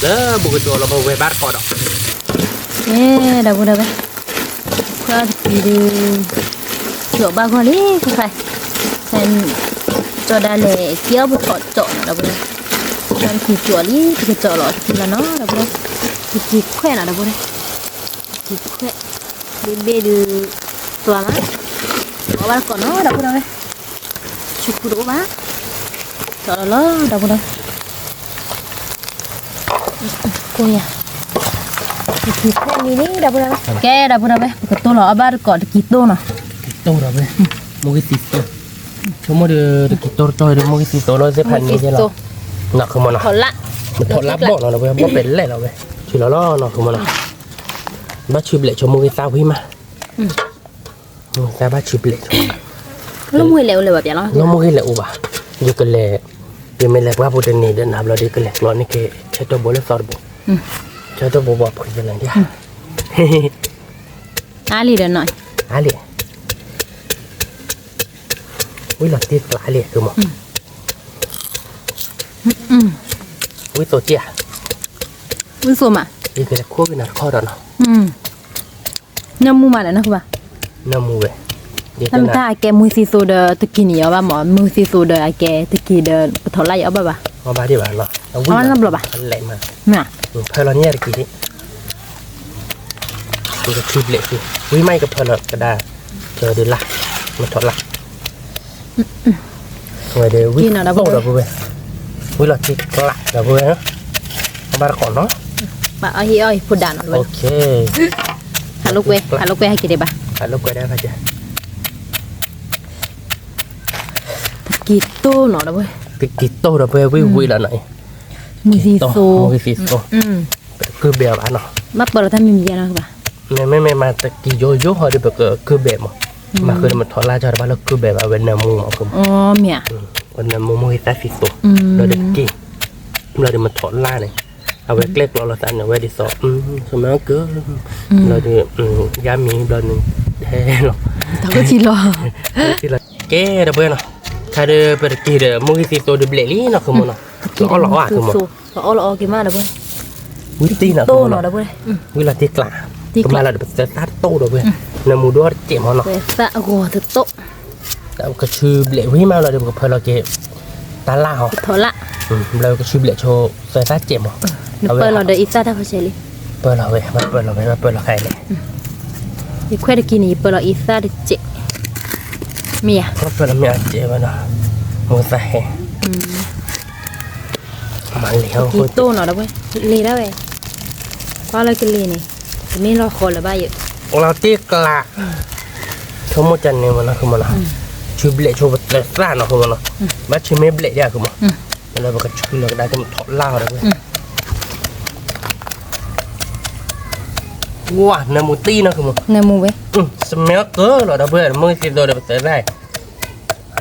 แล้วบุกตัวเราเว้ยบ้านก่อนเนาะ dah boleh dah kau kira cok bagus ni kai sen cok dah le kia bu cok dah boleh kan ki cok ni ki cok lo ki no dah boleh ki kue nak dah boleh ki kue bebe de tua mah awal kau no dah boleh cukup dulu mah cok lo dah boleh kue ya Ki khe ni ni dah pura. Ke dah pura be. Betul lah abar kok kita nah. Kita dah be. Mau ke situ. Cuma de kita tu de mau ke situ lo se pan ni je lah. Nak ke mana? Tolak. Tolak bok lah be. Bok pelek lah be. Cui lah nak ke mana? Ba cui blek cuma ke tahu mah. Saya ba cui blek. Lo mua lẹo lẹoแบบอย่าง Lo mau ke lek ubah. Dia ke lek. Dia melek apa pun ni dan habla dia ke lek. Lo ni ke cerita boleh sorbo. Cerita bobo apa jalan dia. Ali dah nak. Ali. Wih lah tiap Ali tu mah. Wih tu dia. Wih so mah. Dia ke lek kau benar kau dah nak. Nyamu mana nak ba? Namu be. Dia Tapi tak ke musi so dah tekini ya ba mo musi so dah ke teki dah betul lah ya ba ba. Apa dia bah lah. Mana belum ba? Lek mah. Nah. Kalau ni ada kiri. Dia cui blek tu. Wih mai ke kalau kada. Jadi lah. Betul lah. Rồi để quý tô được rồi quý là thịt lạ được rồi á ba con nó bà ơi phụ đàn rồi ok hà lúc quê hay kia đây bà lúc quay đây phải chưa thịt tô nó đâu thịt tô được rồi quý là này mùi xì xô cứ bèo bạn nó bắt bờ tham mình gì nào bà mà kỳ vô hồi đi bờ cứ bèo mà cứ mình thoát ra cho nó là cứ bèo vào bên nam mua mà cũng mẹ bên nam mua người ta phí số rồi được kì rồi để mình thoát ra nàyเอาไว้เล็กเราสั่นเอาไว้ดิสอบสมัยก็เราดิยามีเราหนึ่งแท้หรอก tao có chi lo chi là cái đó bên nào thay để bật kỳ để mua cái gì tôi được lệ lý nó không muốn nó nó lỏ à không muốn nó lỏ cái mà đâu bên quý tin là tô nó đâu bên quý là tiết lạ cái mà là được sẽ sát tô đâu bên là mua đua chém họ nó dạ gò thực tô đã có chư lệ quý mà là được phải là cái ta la họ thở lạ rồi có chư lệ cho sẽ sát chém họ bây giờ để ít ra thôi phải đi bây giờ bây giờ khai này đi quay được kia này bây giờ ít ra được chị mía bây giờ mía chị bây giờ mua sai mà liều cái tô nó đâu vậy lì đó vậy qua lại cái lì này mình lo khổ là bao nhiêuเราตีกละเขาโมจันเนี่ยมันนะคือมันนะช่วยเบลช่วยบัดซ่าเนาะคือมันนะบัดช่วยไม่เบลเนี่ยคือมันแล้วมันก็ช่วยเราได้ก็มันถอดล่าเลยว้าน้ำมูตีนะคือมัน nè mua vậy สมัยก็เราได้เพื่อนมือสิโดนบัดได้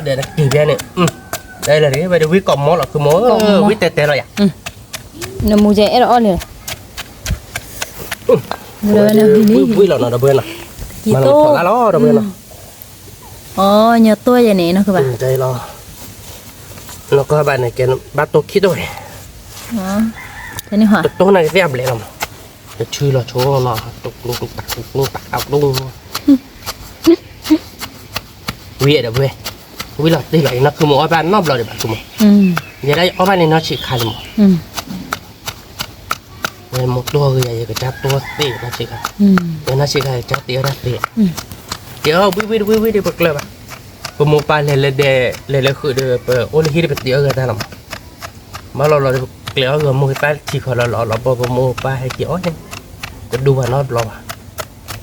เดี๋ยวนะกี่แค่เนี่ยได้เลยไปดูวิกอมมอหรอคือมอวิเตเตเราอยาก nè mua vậy đó liền rồi nèวิเราได้เพื่อนนะมันถอดล่าล้อได้เพื่อนนะ nhờ tôi vậy nè nó các bạn ใจรอแล้วก็บ้านไหนแกบ้านโตคิดด้วย thế này hả โตไหนเสียบเลยเราจะชื่อเราโชว์เราตกลงตักเอาลงเวียเดี๋ยวเว้ยวิลาตีไหลนะคือหมูอ้อยบ้านนอกเราเดี๋ยวแบบคือหมูอย่าได้อ้อยบ้านในน้อฉีกขาดหมูเลยหมดตัวคืออย่าจะจับตัวตีนะฉีกขาดเดี๋ยวน้อฉีกขาดจับตีนะตีเดี๋ยววิเดี๋ยวเปิดเลยป่ะผมมองไปเลยคือเดี๋ยวเปิดโอ้ยที่เดี๋ยวเดี๋ยวกันได้หรอมาเราเกลียวกับมือป้าฉีกขาดเราบอกกับมือป้าให้เกี่ยวเนี่ยจะดูว่านอกเราอ่ะ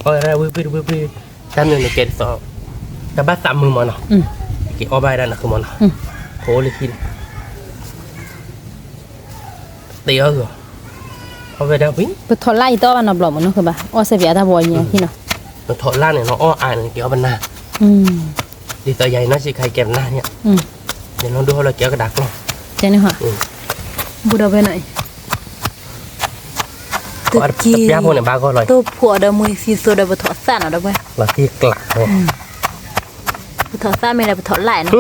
โอ้ยอะไรวิทำหนึ่งในเกณฑ์สอบแต่บ้านสามมือมันเนาะเกี่ยวอ้อยบ้านนั่นนะคือมันเนาะโหเลยทีตีเอาเหรอเอาไปได้วิ่ง ไปถอดไล่ตัวมันนบหลอมมันคือป่ะอ้อเสียบยาตาบอยเนี่ยที่เนาะ nó thọ lan này nó o ải này kéo bên na đi tới giày nó chỉ khai kèm na nhá để nó đưa là kéo cái đạc luôn thế này hả bù đầu bên này có tập giáp này ba con rồi tôi của đầu mùi xì xô đầu thọ sản ở đâu vậy là thiệt lạ rồi thọ sản mình là thọ lại nó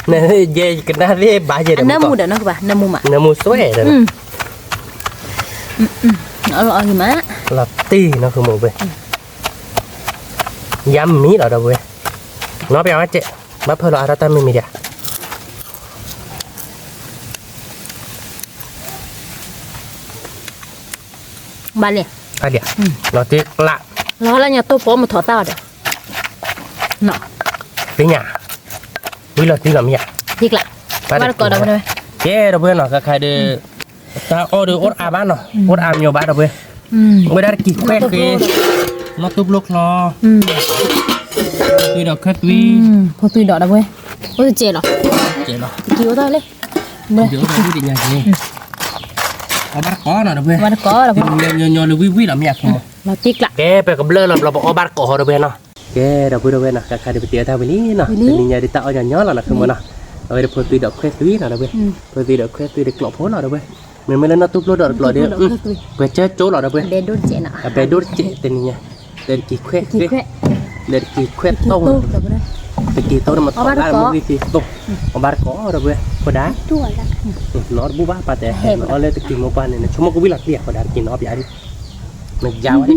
này dê cái na dê ba dê nó mua được nó bà nó mua mà nó mua xóe rồi nó lo gì má là ti nó không mua về yam mí ở đâu vậy nó béo chết bắp hơi là ta mình đi ba liền nó tiếc lạ nó là nhà tôi phố một thọ tao được nọ cái nhà quý là tí làm nhà thiệt lạ ba được cờ đâu đây cái đâu bên nó cái khai đưa ta ô được ốt à bán nó ốt à nhiều bán đâu bên Bữa đó kì khoét kì nó túp lúc lo tuy đó khét tuy พอตุยดอกนะเว้ยโอ้ยเจ๋หรอ chị lo กี่วันได้เลยเมื่อ giữa đây đi nhà gì ở bát có nào đâu về วันก่อนเรา nhon nhon lưu vi làm nhạc không เราติ๊กละ cáiไปกับlơ làm ở bát có đâu về nó cái đâu về nè cái đi tiệt thao về ní nè bên nhà đi tạo nhà nhớ là không nè rồi được tuy đó khét tuy nào đâu về tuy đó khét tuy được lọ phố nào đâu về mình mới lên nó túp lúc đó lọ đi về chết chỗ nào đâu về เดนดูเจ๋น่ะ ไปดูเจเป็นยังไงเดินกี่แควะ กี่แควะ เดินกี่แควะต้งตะกี้ต้นมันต้นได้มันวิธีต้งเอาบาร์ก้อเราเว้ยพอได้ ตัวละ นอดบูบ้าปาแต่เอาเลยตะกี้โมบานเนี่ยชั่วโมงก็วิ่งหลักเรียกพอได้กินนอบยาดิมันยาวดิ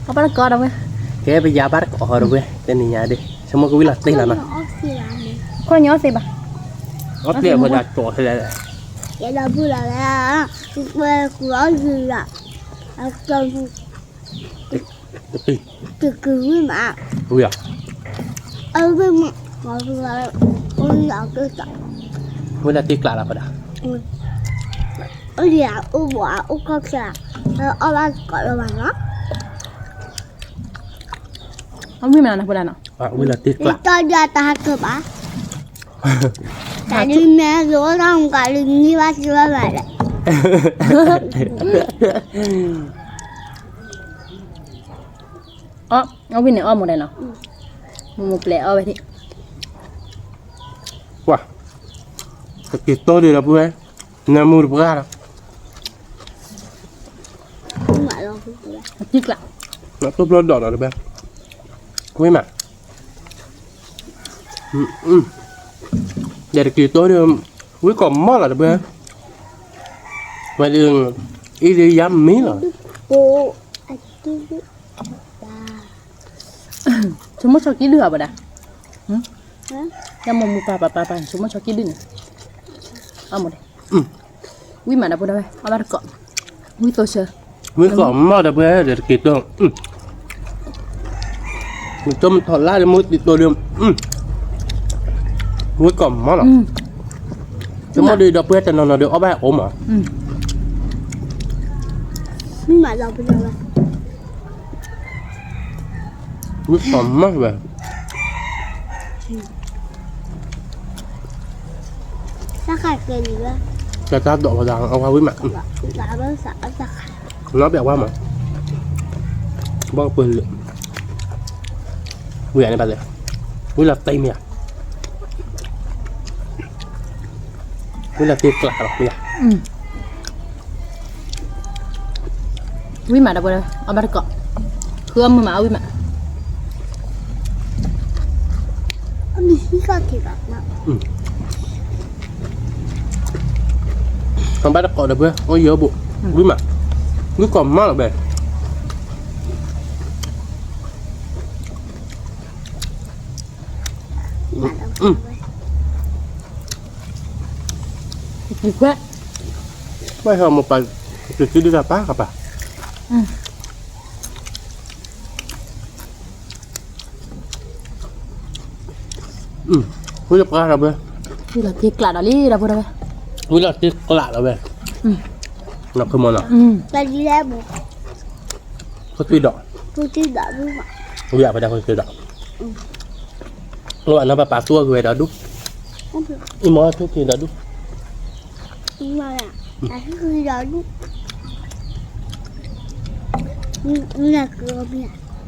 เอาปลาก่อนเอาเว้ย แกไปยาบาร์ก้อเราเว้ยเต้นนี่ยาดิชั่วโมงก็วิ่งหลักตีแล้วนะ คนย้อนสิบ่ะ นอดเรียกพอได้โตเลย 也到不了了，我主要是了，跟 ตะกี้ 这个为嘛？ อุ้ยอ่ะ 为嘛？我说我两个的， เวลาตีกลาละพอได้ 我告诉他，我把搞了完了， เอาวิ่งมานะพวกนั้นเนาะ เวลาตีก 你 ลา 到家打个吧。在里面我让我搞了你把吃完买了， อ๋อเอาวิ่งเนี่ยอ้อมหมดเลยเนาะมันแปลเอาไปที่ ว้าตะกี้โตดีแล้วเว้ยน้ำมูดบ้าแล้ว 我买了回来。 ติ๊กละ nó tốt lên đỏ rồi bé quý mà giờ được kỳ tối đi quý còn mất là được bé mà đường ý đi dám mí rồi 我สมมติชอบกินเดือบ่ด่ะยังมองมูปลาสมมติชอบกินเดือเอาหมดเลยวิ่งมานะพวกนั้นเว้ยเอาปลาก่อนวิ่งตัวเชื่อ quý còn mất là bé giờ được kỳ tối mình cho mình thọt lá để mua đi tôi đường quý còn mất rồi chúng nó đi đập bé cho nó được ở bé ổn mà 你买了不了了， quý còn mất về 那还给你了， cho ta độ vào đằng ông hoa quý mà 哪个啥子？ nó bẹo quá mà bao bự lượng quý này bà này quý là tay mẹ quý là tiệc lạ rồi mẹ วิ่งมานะพวกนั้นเอาปลาก่อนคือเอามือมาเอาวิ่งมา 你一个给吧嘛？ không bắt được cọ được bữa ôi nhớ bộ quý mà quý còn mất rồi bè 买了回来。 กี่แควะ bây giờ một bài từ khi đi ra bác gặp à quý lập ra rồi bè นี่เราติ๊กละดอลลี่เราพวกนั้นเว้ย quý là tiệc lạ rồi bè nó không món nào 在里面不 có tuy đỏ 不知道为嘛？ quý phải đang có tuy đỏ loại nó bà tua người đó đúc 我不 im mơ thuốc thì đã đúc 妈呀，还是可以聊路。你在隔壁？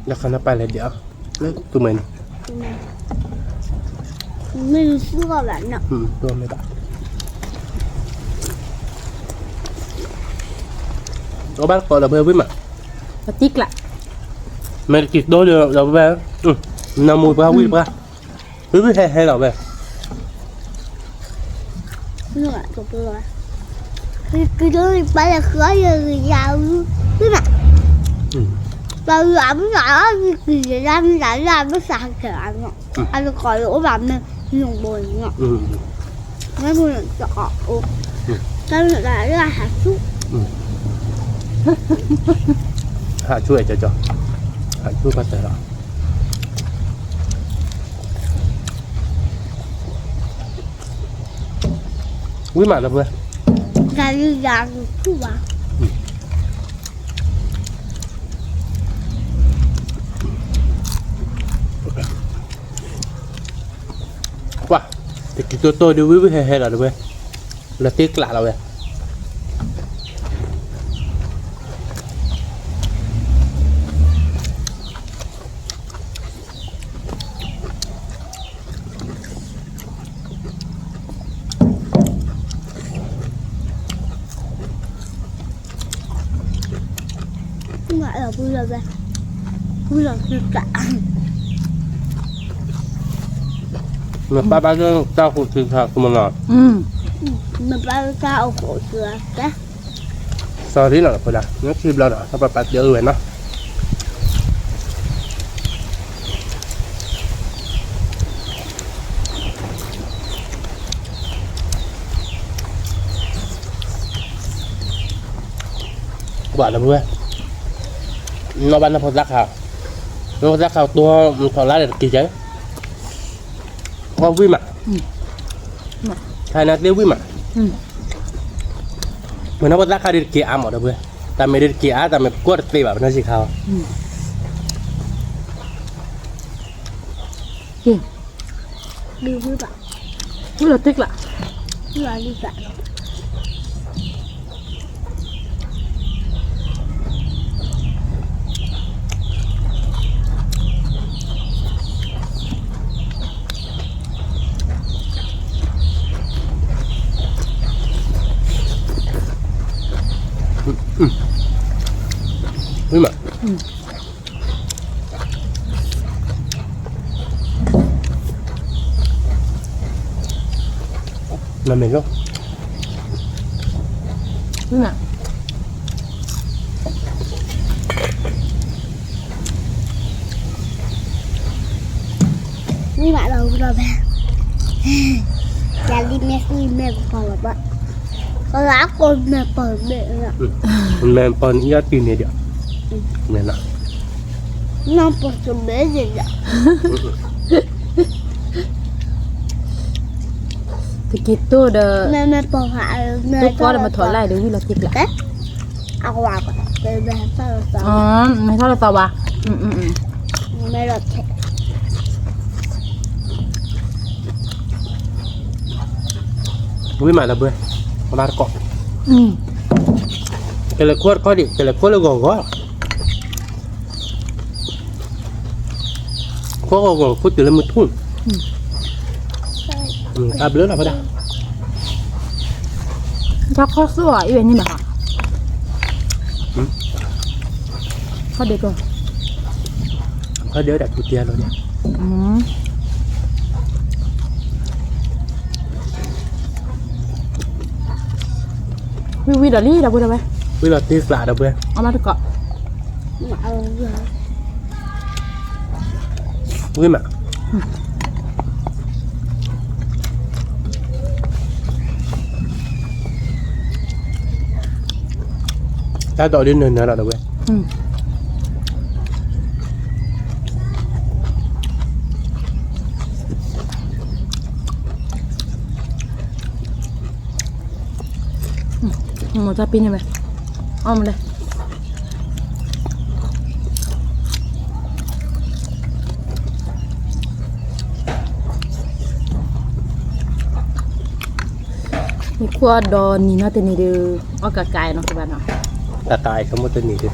là khả năng phải là đĩa đấy tụi mình 没有四个玩呢。 tôi mới bảo có bác gọi là bê với mà เราติ๊กละ mẹ kịp đôi được rồi bê nào mùi ba quý ba với hay là bê 那个走不了。cái đó phải là khó giờ giàu thế nào bao làm cái gì làm nó sạc cái anh gọi lỗ làm này dùng bồi ngọ mấy bồi chọ tao là hạt súp hạ chuối cho hạ chuối bắt đầu quý mà là bê cái gì làm súp à Wah, kita tu dia wih hehe lah tu. Letih kelak lah. Ngoại là vui rồi về. Vui rồi tuyệt cả. Mà ba cái tao cũng thử thạc của mình rồi. Mà ba tao khổ chưa cái. Sao thế nào là phải là nó chìm lên rồi, sao ba chơi vậy nó. Bạn là vui. Nó bán nó phải rác hào. Nó rác hào tua thỏ lá để kỳ chế. Có vui mà. Thay nó tiêu vui mà. Mình nó bắt rác hào đi kia ám ở đâu vui. Ta mới đi kia á, ta mới quất tì bảo nó gì khao. Gì? Đi với bạn. Vui là tiếc lạ. Vui là đi bạn. Vui mà. Là mình không? Vui mà. Với bạn là vui rồi về. Là đi mẹ còn là bạn. Có lá con mẹ còn mẹ ạ. Mình còn ít tiền này được. Này nè. Nó có số bé gì ạ. Thì gitu dah. Mẹ bỏ hạ. Lúc qua là mà thổi lại được vui là tiếc lạ. Cái. À quả quả. Cái bé sao là sao. Mày sao là tao bà? Mẹ là thế. Vui mà là bữa. Ba cọ. Cái là quất có đi, cái là quất là gò gó. Có gò quất từ lên một thun. Ta bữa là phải đâu. Chắc khó sửa ý như mà hả? Khó được rồi. Có đứa đặt tụi tia rồi nha. Vui là lý đâu vui đâu bé. Vui là tiếc lạ đâu bữa. Ông ăn được cọ. Vui mà. Ta đòi đến nơi nào đâu bữa. Một cha pin này mày. Ôm đây. Ni kuah do ni na teni de okakai no sebana. Ta tài không có tên gì được.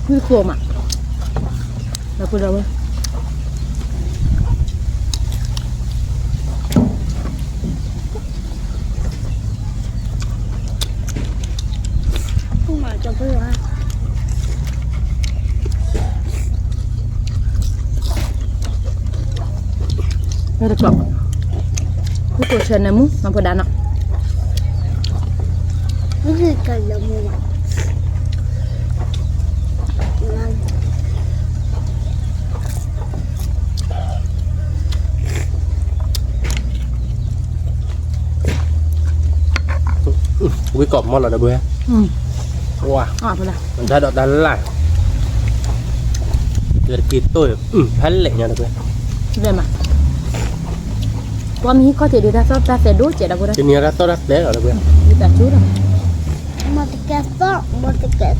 Ni kuah mak. Dah pun dah. Không phải cho tôi à. Dah dah cok. Ni kuah senamu nampak dah nak. Cái gì cần là mua mà. Quý cọp món là đâu bữa. Wow. Apa dah? Mình đã đọt đá lại. Giờ kịp tôi phá lệ nha đâu bữa. Dah mah. Kau mi kau tidak dah tahu tak sedo je dah pun dah. Trên nhà ra tôi đắt đấy rồi đâu bữa. Kita curang. Mà cái kẹo mà cái kẹo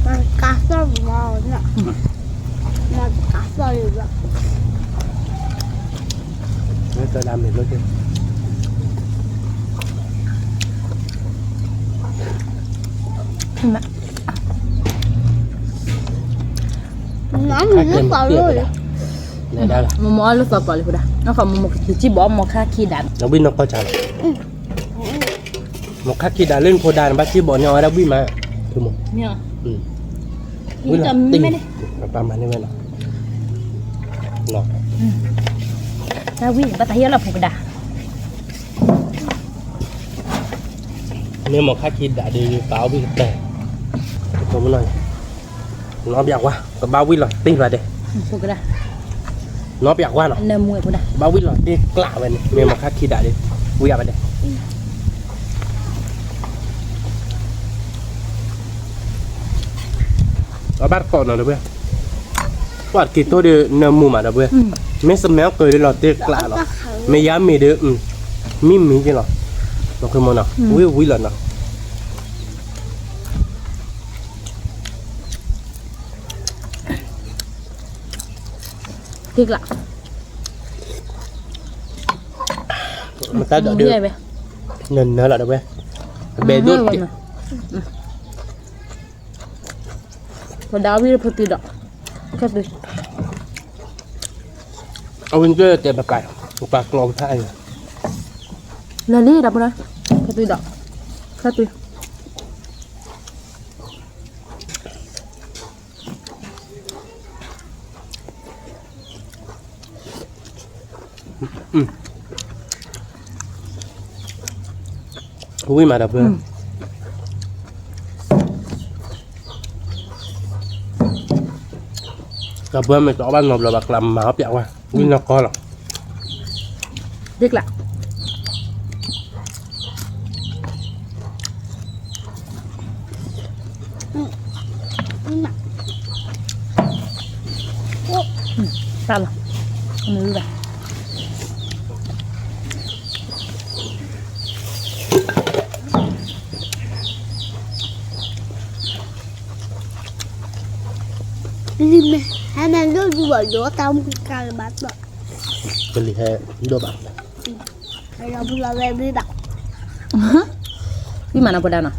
mà cá sấu ngon nè. Mà cá sấu gì vậy? ไม่ตัวดำเห็นรถเลย มา nó mình rất vào rồi เนี่ยได้ละ มอมอลูกก่อนเลยพูดอ่ะน้องขอมอมคือจีบอมอค่าขี้ดัน น้องบินน้องเข้าใจหมกคักกีดาเล่นโคดานบ้าที่บ่อเนี่ยเอาได้วิ่งมาคือหมด เนี่ย วิ่ง จำไม่ได้ ประมาณนี้ไหมเนาะเนาะ ถ้าวิ่งปัตตานีเราพูดอ่ะ เนี่ยหมกคักกีดาดีเปล่าวิ่งแต่ตัวมันหน่อยน้องอยากว่ากับบ้าวิ่งหรอตีมาเด้ พูดอ่ะ น้องอยากว่าเนาะ เนื้อมวยพูดอ่ะ บ้าวิ่งหรอตีกล้าไปเนี่ยหมกคักกีดาดีวิ่งไปเด้เอาบ้านก่อนหน่อยเพื่อนว่ากี่ตัวเดียวเนื้อหมูมาเด้อเพื่อนไม่สมัยเคยได้หรอตีกล้าหรอไม่ย้ำมีเด้อมีจริงหรอเราเคยมองเนาะวิ่งหรอเนาะ พริกละ มันตัดเดือด ไป เงินเนื้อหรอเด้อเว้ยเบดูด พอดาวิรพติดอกแค่ดู เอาวินเจอร์เต็มปากปากกลองท่าอยู่ ลาลี่ดับเลยแค่ดูดอกแค่ดู วิ่งมาเด้อเพื่อนกับเพื่อนไม่ต้องบ้านนบเราบักลำมาเขาเปียกว่าวิ่งนอกก็หรอก พริกละ ตาละมือแบบ đi mẹ hai nàng nó đi vào chỗ tao không cài bát rồi เป็นหรือแค่โดบัก hay là bây giờ về đi đặt พี่มานาพอดานะ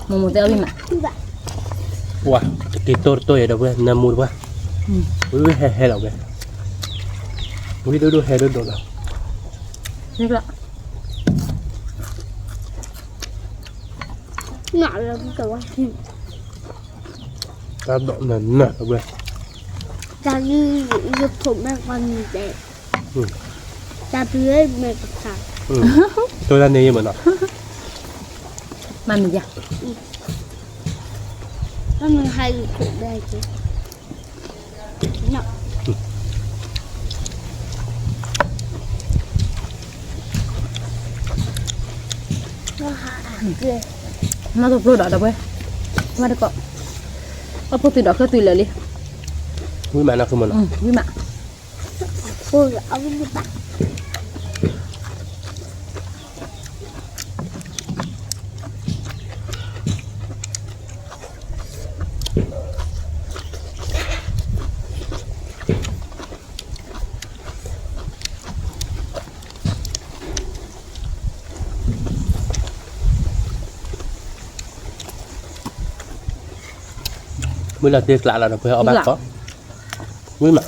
มอมเตอพี่มา đi đặt ว้ากี่ตัวเด้อเพื่อนน้ำมูดว่าวิ่งแห่เราเว้ยวิ่งดูแห่ดูเรา พริกละ ngọ là cái kiểu gì ตาดอกนั่นน่ะเว้ย ra như những thùng mẹ con nhìn đẹp ra phía mẹ con sạc ตัวนั้นนี่เหมือนเนาะ มันมีจ้ะ nó mình hay thùng đây chứ ngọ nó hả ghê น่าจะปลุกดอกดับเว้ยมาได้ก็เอาพวกตีดอกแค่ตีเลยลิ วิ่งมานะคือมัน วิ่งมา ôi ông đi bắt เมื่อเราเตียกละเราเพื่อเอาบักก็วิ่งมา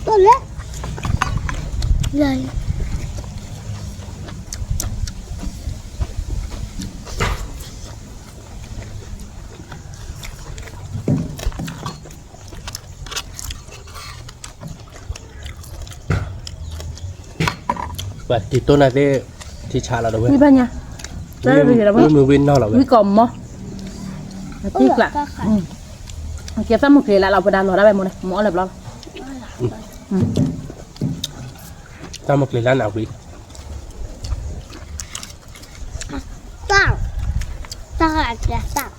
tôi lấy rồi แบบกี่ตัวนั้นที่ชาเราเว้ย วิ่งไปเนี่ยได้ไปเห็นแล้วมั้ย มือวิ่งนอกเราเว้ย วิ่งกลมมั้งพริกละเก็บซ้ำหมดเลยละเราไปดันรอได้ไปหมดเลยหมออะไรบ้าง ตามมาเกลือร้านเอาวิ่ง sao sao là sao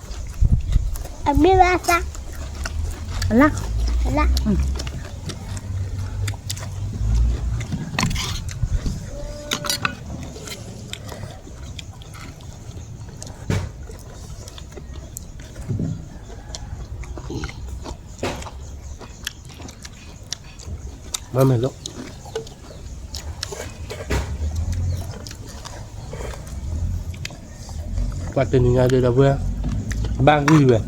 em biết là sao อันละ là mà mày lúc qua tình nhà đây là vừa ba ghi về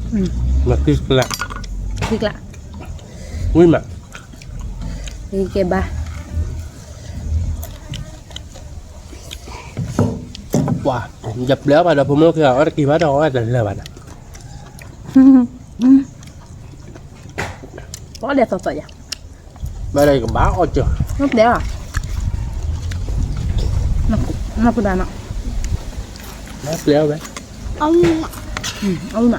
mà tiếc là thiệt lạ nguyên mà đi kề ba wow dập léo vào đầu phụ nữ kia ở kia bắt đầu là bạn có đẹp thật vậy à bên đây còn báo ôi trời nó đẹp à nó cũng đàn nó nó léo đấy ông ôi mà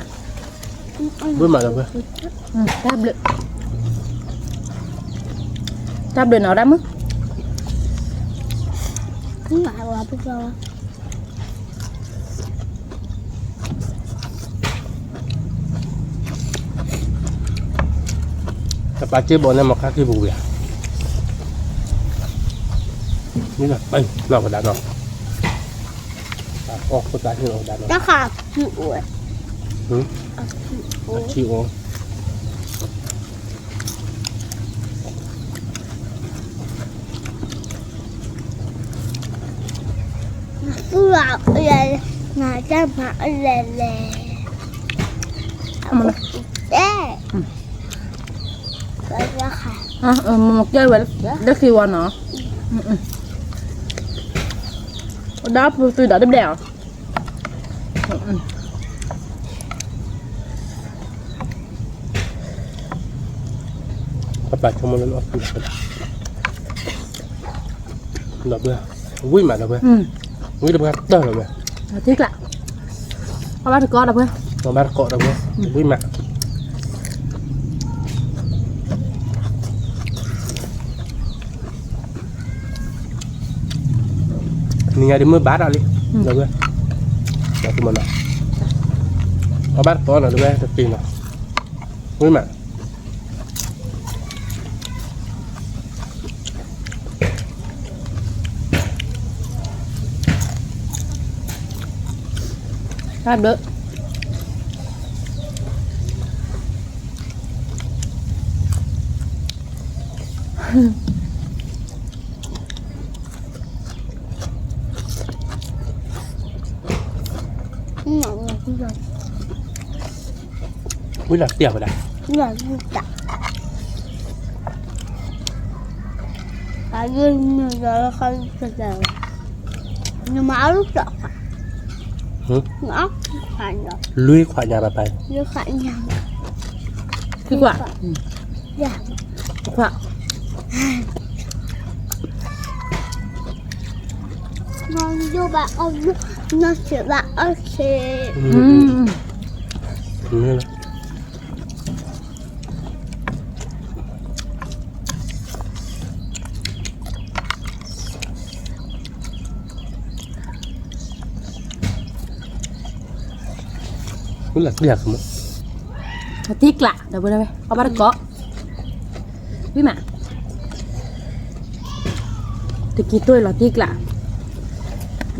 với mà là vừa đáp được nó đã mất cũng ngại quá bây giờ các bạn chơi bộ này một cái vụ việc như là đây nào mà đàn nó ô có cái gì đâu đàn nó chắc là chịu rồi chịu cứ là lè là cha mà lè lè đấy cái ra khả một chơi vậy đất khi qua nó đó tôi đã đếm đèo các bạn cho mình nó là bữa vui mà là bữa vui được bữa đó là bữa tiếc lạ có bác được con đâu nó bắt cọ được bữa vui mà nhà đi mới bát ra đi được bữa đó tụi mình có bát có là được bữa thật kỳ nào vui mà đáp được vui là tiệp rồi đấy là vui tạ nhưng giờ không giờ nhưng mà áo lúc đó ngõ phải rồi lui khỏi nhà bà bài như khỏi nhà cái quả dạ quả ngon vô bà ông nó sẽ bà ớt xì cũng là tiệp mà tiếc lạ đâu bữa đây có bác được có quý mà từ kỳ tôi là tiếc lạ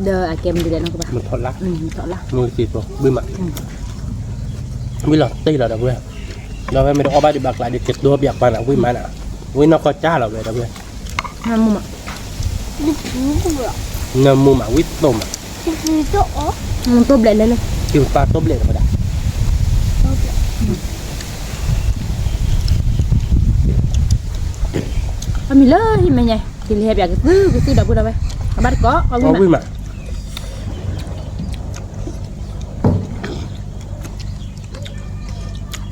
đờ à kem đi đây nó các bạn mình thọt lá thọ lạ nuôi thịt rồi bươi mặn bươi là tây là đâu bươiเราไม่ต้องเอาไปดิบักหลายดิเก็บตัวเบียกไปนะวิ่งมาน่ะวิ่งนอกก็จ้าเราเลยนะเว้ย hai mua mà đi cứu cũng được เงินมูหมาวิ่งต้มอ่ะ thì cứ chỗ tôi lên lên กินปลาต้มเละธรรมดา mình lớn thì mày nhảy thì hẹp cái tư đầu bữa đâu vậy bắt cóเอา quý วิ่ง mà มา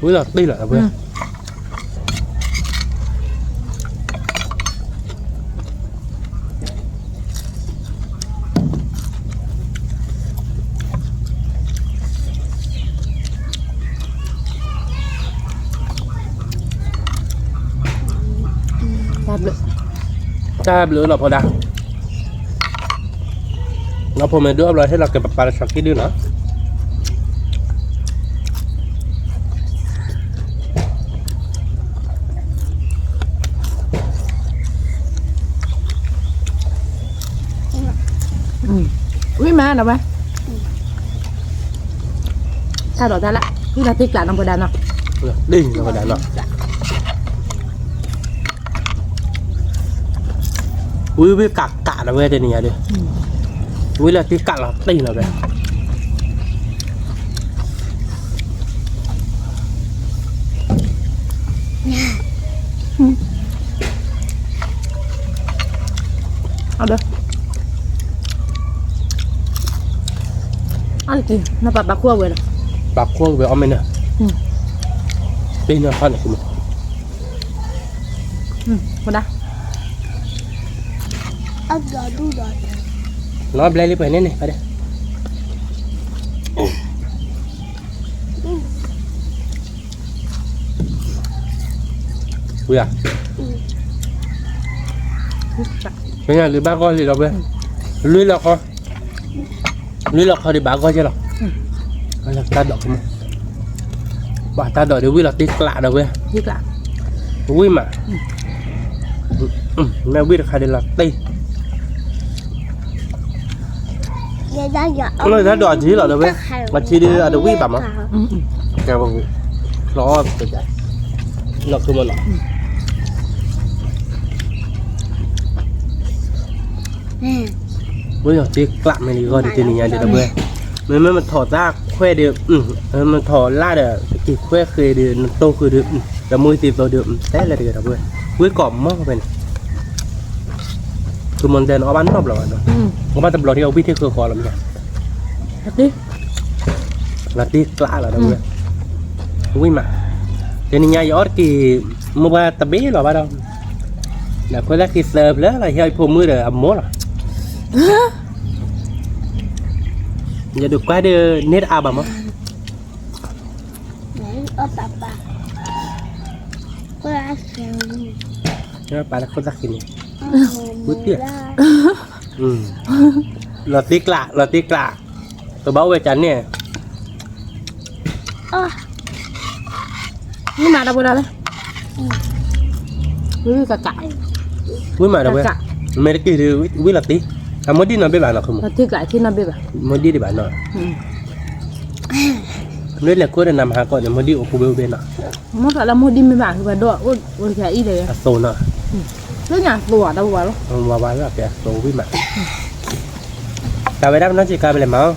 วิ่งเราตีเหรอเว้ย ta lửa lọc vào đà nó phô mình đưa rồi thế là cái bắp là sạc cái đứa nữa quý má đâu ba sao đổi ta lại quý là tiếc lại nó vừa đàn nào đi nó vào đà nó วิกะนะเว้ยเดี๋ยวนี้ดิวิแล้วที่กะเราตีเราเลยเอาเด้อเอากินน้ำปลาคั่วเว้ยล่ะ ปรับขั้วไปเอาไหมเนี่ยตีเนื้อข้าวหน่อยคุณ คนละ ăn rồi đu rồi น้อยไปเลยไปเนี่ยนี่ไปเด้คุยอ่ะเป็นไงหรือบ้าก็หรือเราไปลุยเราเขาดีบ้าก็ใช่หรอเราตาดอกมั้ยบ้าตาดอกเดี๋ยววิ่งเราตีกระดาษเว้ย ยี่กะ วิ่งมาแม่วิ่งใครเดี๋ยวเราตี người ta giờ Nói ra đòi chí là được biết. Mà chí đi ở đâu quý bẩm á. อืม Nghe không? Nó tự chạy. Nó không mà nó. nè Bây giờ tí lạm này thì gọi được tiền nhà để đâu biết. Mình thỏ ra khoe được. Mình thỏ la được cái khoe khơi được nó tô khơi được. Là môi tìm vào được. Thế là được đâu biết. Quý cọm móc bên. Tụi mình đây nó bán top rồi nó. อืม Có bán tập lò thì ông biết thế khờ khó lắm nhỉ. แบบนี้ Là tí lạ là đâu biết. Quý mà. Thế nên nhà gió thì mua ba tập bé rồi bắt đầu. Là có khi sờ nữa là hơi phô mưa rồi ẩm mốt rồi. Giờ được qua đưa nét à bà mà. để ở bà có ai xem Nó bà là không rắc gì nè. Bút bữa tiệt. Là tiếc lạ. Tôi báo về chắn nè. nhưng mà đâu có đâu đấy với cả cả Quý mà đâu vậy? Cả. Mày đã kêu được quý là tí. À mới đi nói với bạn nào không? là thiết lại thiên nam bê bà Mới đi để bạn nói. ừ. Nếu là cô đã nằm hạ coi thì mới đi ở khu bên nào. nó phải là mua đi với bà thì bà đọa ôi cái ý đấy À sổ nào. rất nhà lùa đâu vào đâu Mà bán là kìa sổ quý mà. Cả về đáp nó chỉ cả về làm máu.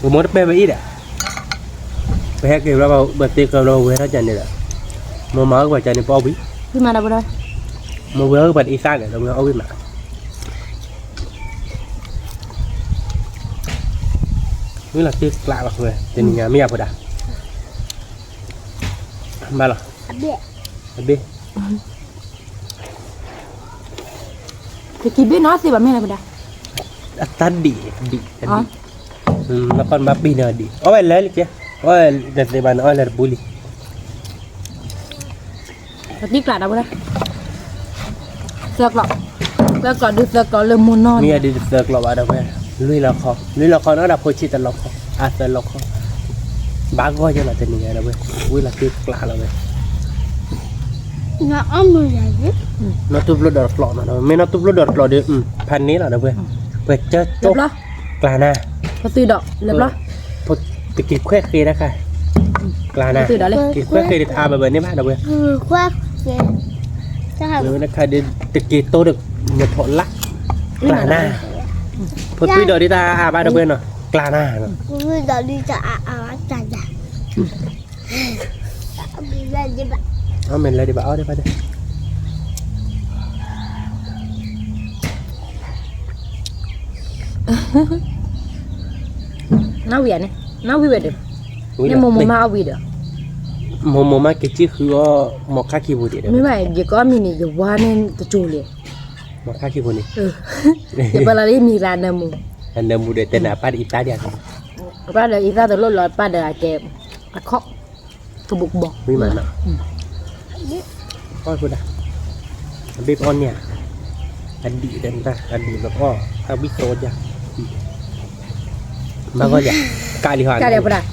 Vừa mới đáp bê với ít à. Phải hết kêu ra vào bật tiệc cầu đâu với nó chân này là. Mà mở vào chân này bao bí. nhưng mà đâu có đâu Mà vừa bật ít sang để đâu có biết mà. Mới là tiếc lạ vào rồi. Tên nhà mẹ vào đã. Ba là biết biết. thì khi biết nó thì bà mẹ này bà đã Tadi. Nó còn bắp bì nữa đi. Ôi lấy chứ. Ôi đặt để bàn ôi là buli. là tiếc lại đâu có đây sạc lọ sạc lọ được sạc lọ lên môn non Mía đi được lọ vào đâu vậy? Lui là kho nó đập hồi chỉ tận lọ kho. À tận lọ kho. Bác gọi cho là tên nhà đâu vậy? Lui là tiếc lạ đâu vậy? nó ôm người này chứ Nó tụp lọ đợt lọ nó đâu. Mấy nó tụp lọ đợt lọ đi. Pan ní là đâu vậy? Vậy chết lập chốt. lo Là na. có từ đọ lập lo Thôi tự kịp khoét kia đã khai. Là na. từ đó lên Kịp khoét kia đi à bởi nếp đâu vậy? người khoác kìa sao Nếu nó khai đi tự kịp tô được một thọ lắc. Là na. Thôi tuy đợi đi ta à ba đâu bên rồi. Là na. người đó đi chợ chả bị lên đi bạn Đó mình lại đi bảo đi ba đi. nó về này nó về được nhưng mà mà về được Mồ mà cái chiếc khứ có một khác khi vô địa được. mấy mày giờ có mình này giờ qua nên tôi chùi liền Một khác khi vô này. giờ bà là đi mì ra nè mù Anh đã mua để tên là Pad Italia. bà là ý ra từ lối bà là kẹp bà khóc cái bụng bò Vì mà nào. Coi cô đã. Bếp on nha. Anh đi đến ta. Anh đi nó có. Tao biết tốt nha. Mà coi dạ. Cà đi hoàn. cái này bà đã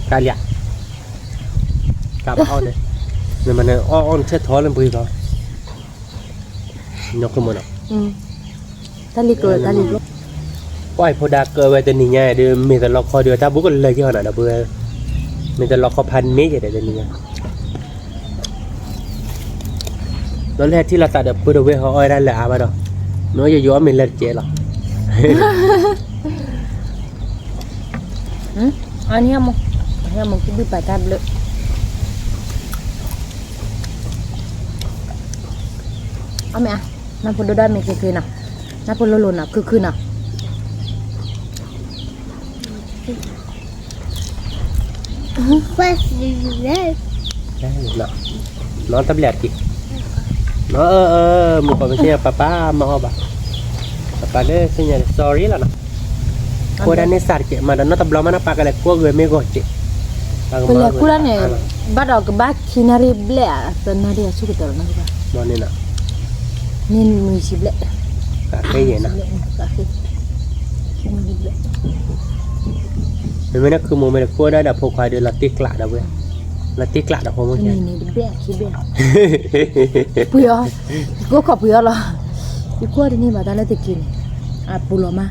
Cà dạ. Cà bà on đây. Nhưng mà nó on sẽ thó lên bùi đó. Nó không muốn nào. ta đi rồi ta đi lúc Quay phô đa cơ về tên này nha. Mình sẽ lọc kho đưa ta bố có lời cho họ nào bữa. Mình sẽ lọc kho pan mấy vậy để tên này nha. Đó làที่เราตัดเปิดเวเขาอ้อยได้แหละมาดอก nó giờ gió mình lên chế rồi อันนี้มึงกินไปตามเลยเอาไหมอ่ะน้ำพุดูได้ไหมคือน่ะน้ำพุลุนน่ะคือน่ะ Quay gì đấy. nó tấm lẹt kì nó một còn xe papa mà họ bảo papa đấy xin nhờ sorry là nó cô đang nên sạt chị mà nó tập lo mà nó paka lại cô người mới gọi chị Kuliah kuliah ni, baru ke bak kinari blek, senari asu kita orang ni. nó nên là Ni mesti blek. cả cái gì nè mình nó cứ mua mình cô đã đập phục hoài được là tiếc lạ đâu vậy là tiếc lạ đâu không Ni ni blek, si blek. Puyo, aku kau puyo lah. Aku ada ni badan le tekin. Pulau mah.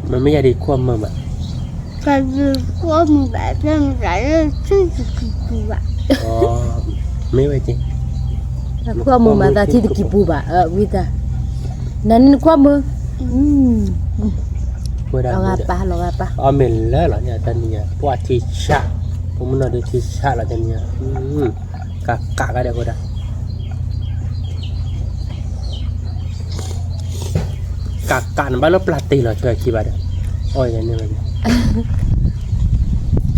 mình mới ra đi qua mà Cái gì có một cái chân cái chân cực vậy. mấy vậy chị Aku mau mata ti dikipu ba, kita. Nan aku mau. cô đã Lo apa? mình lớn là nhà tên nhà qua thi sa cũng nói được thi sa là tên nhà cả cái đấy cô đã cả nó bao lớp plati là chơi chi vậy ôi này này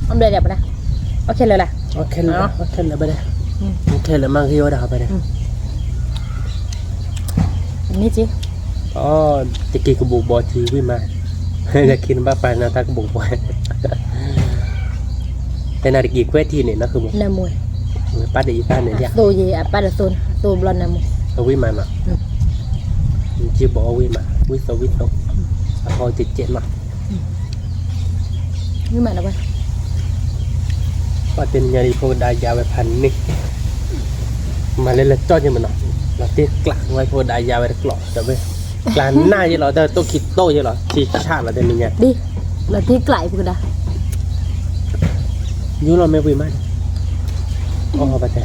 Om dah apa dah? Okey lah. ok là bên đây ok là mang hiếu đào bên đây Ni je. thì kia cái bộ bò thì với mà là khi nó bắt phải nó ta cái bộ bò thế nào thì quét thì này nó không Namu. bắt để ta này So je apa dah son? So belum namu. với mà chưa bỏ với mà với sâu thôi thì chết mà Ni mana apa? và tiền nhà đi phô đại gia về phần này mà lên là cho như mình nói là tiếc lạ ngoài phô đại gia về được lọ rồi về là na như lọ tôi kịp tôi như lọ chỉ chả là tiền nhà Đi. Lah ti kelai pun dah. như là mấy vị mai bà tè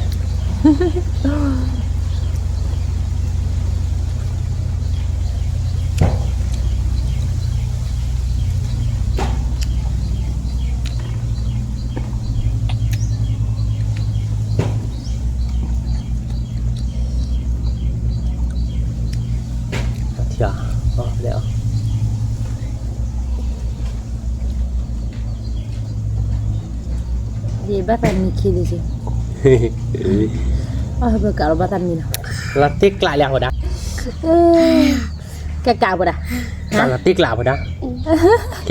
Dạ, để không? Dia batam ni kiri je. Kalau batam ni lah. Là tiếc lại là hồi đã. Kakak apa dah? Là tiếc lại hồi đã. Ok,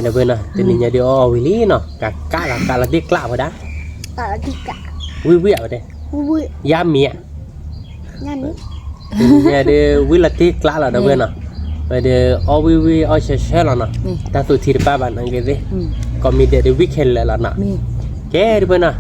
nè bên này, tình nhà đi ô Willy nó, cả là tiếc lại hồi đã. Cả tiga. Vui ở đây. Vui. Giá mía. Nani? Tình nhà đi Willy là tiếc lại là đâu bên nào. Vậy thì ô vui ô xe là nó. Ta tụi thịt ba bạn ăn cái gì? Còn mình để weekend lại là nó. Oke, di mana?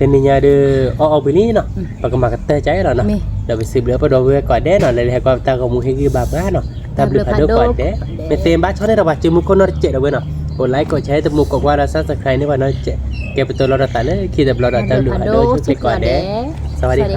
Dan ni ada beli no. Pakai kata cai lah no. Dah besi beli apa dua kau deh no. Lalu kau tak kamu higi bapa no. Tak beli pada kau deh. Betul baca ni dah baca muka nor cek dah bueno. Kau like kau cai tu muka kau rasa subscribe ni mana cek. Kita betul lah tak le. Kita betul lah tak lu. Aduh, cek kau deh. Sawadee.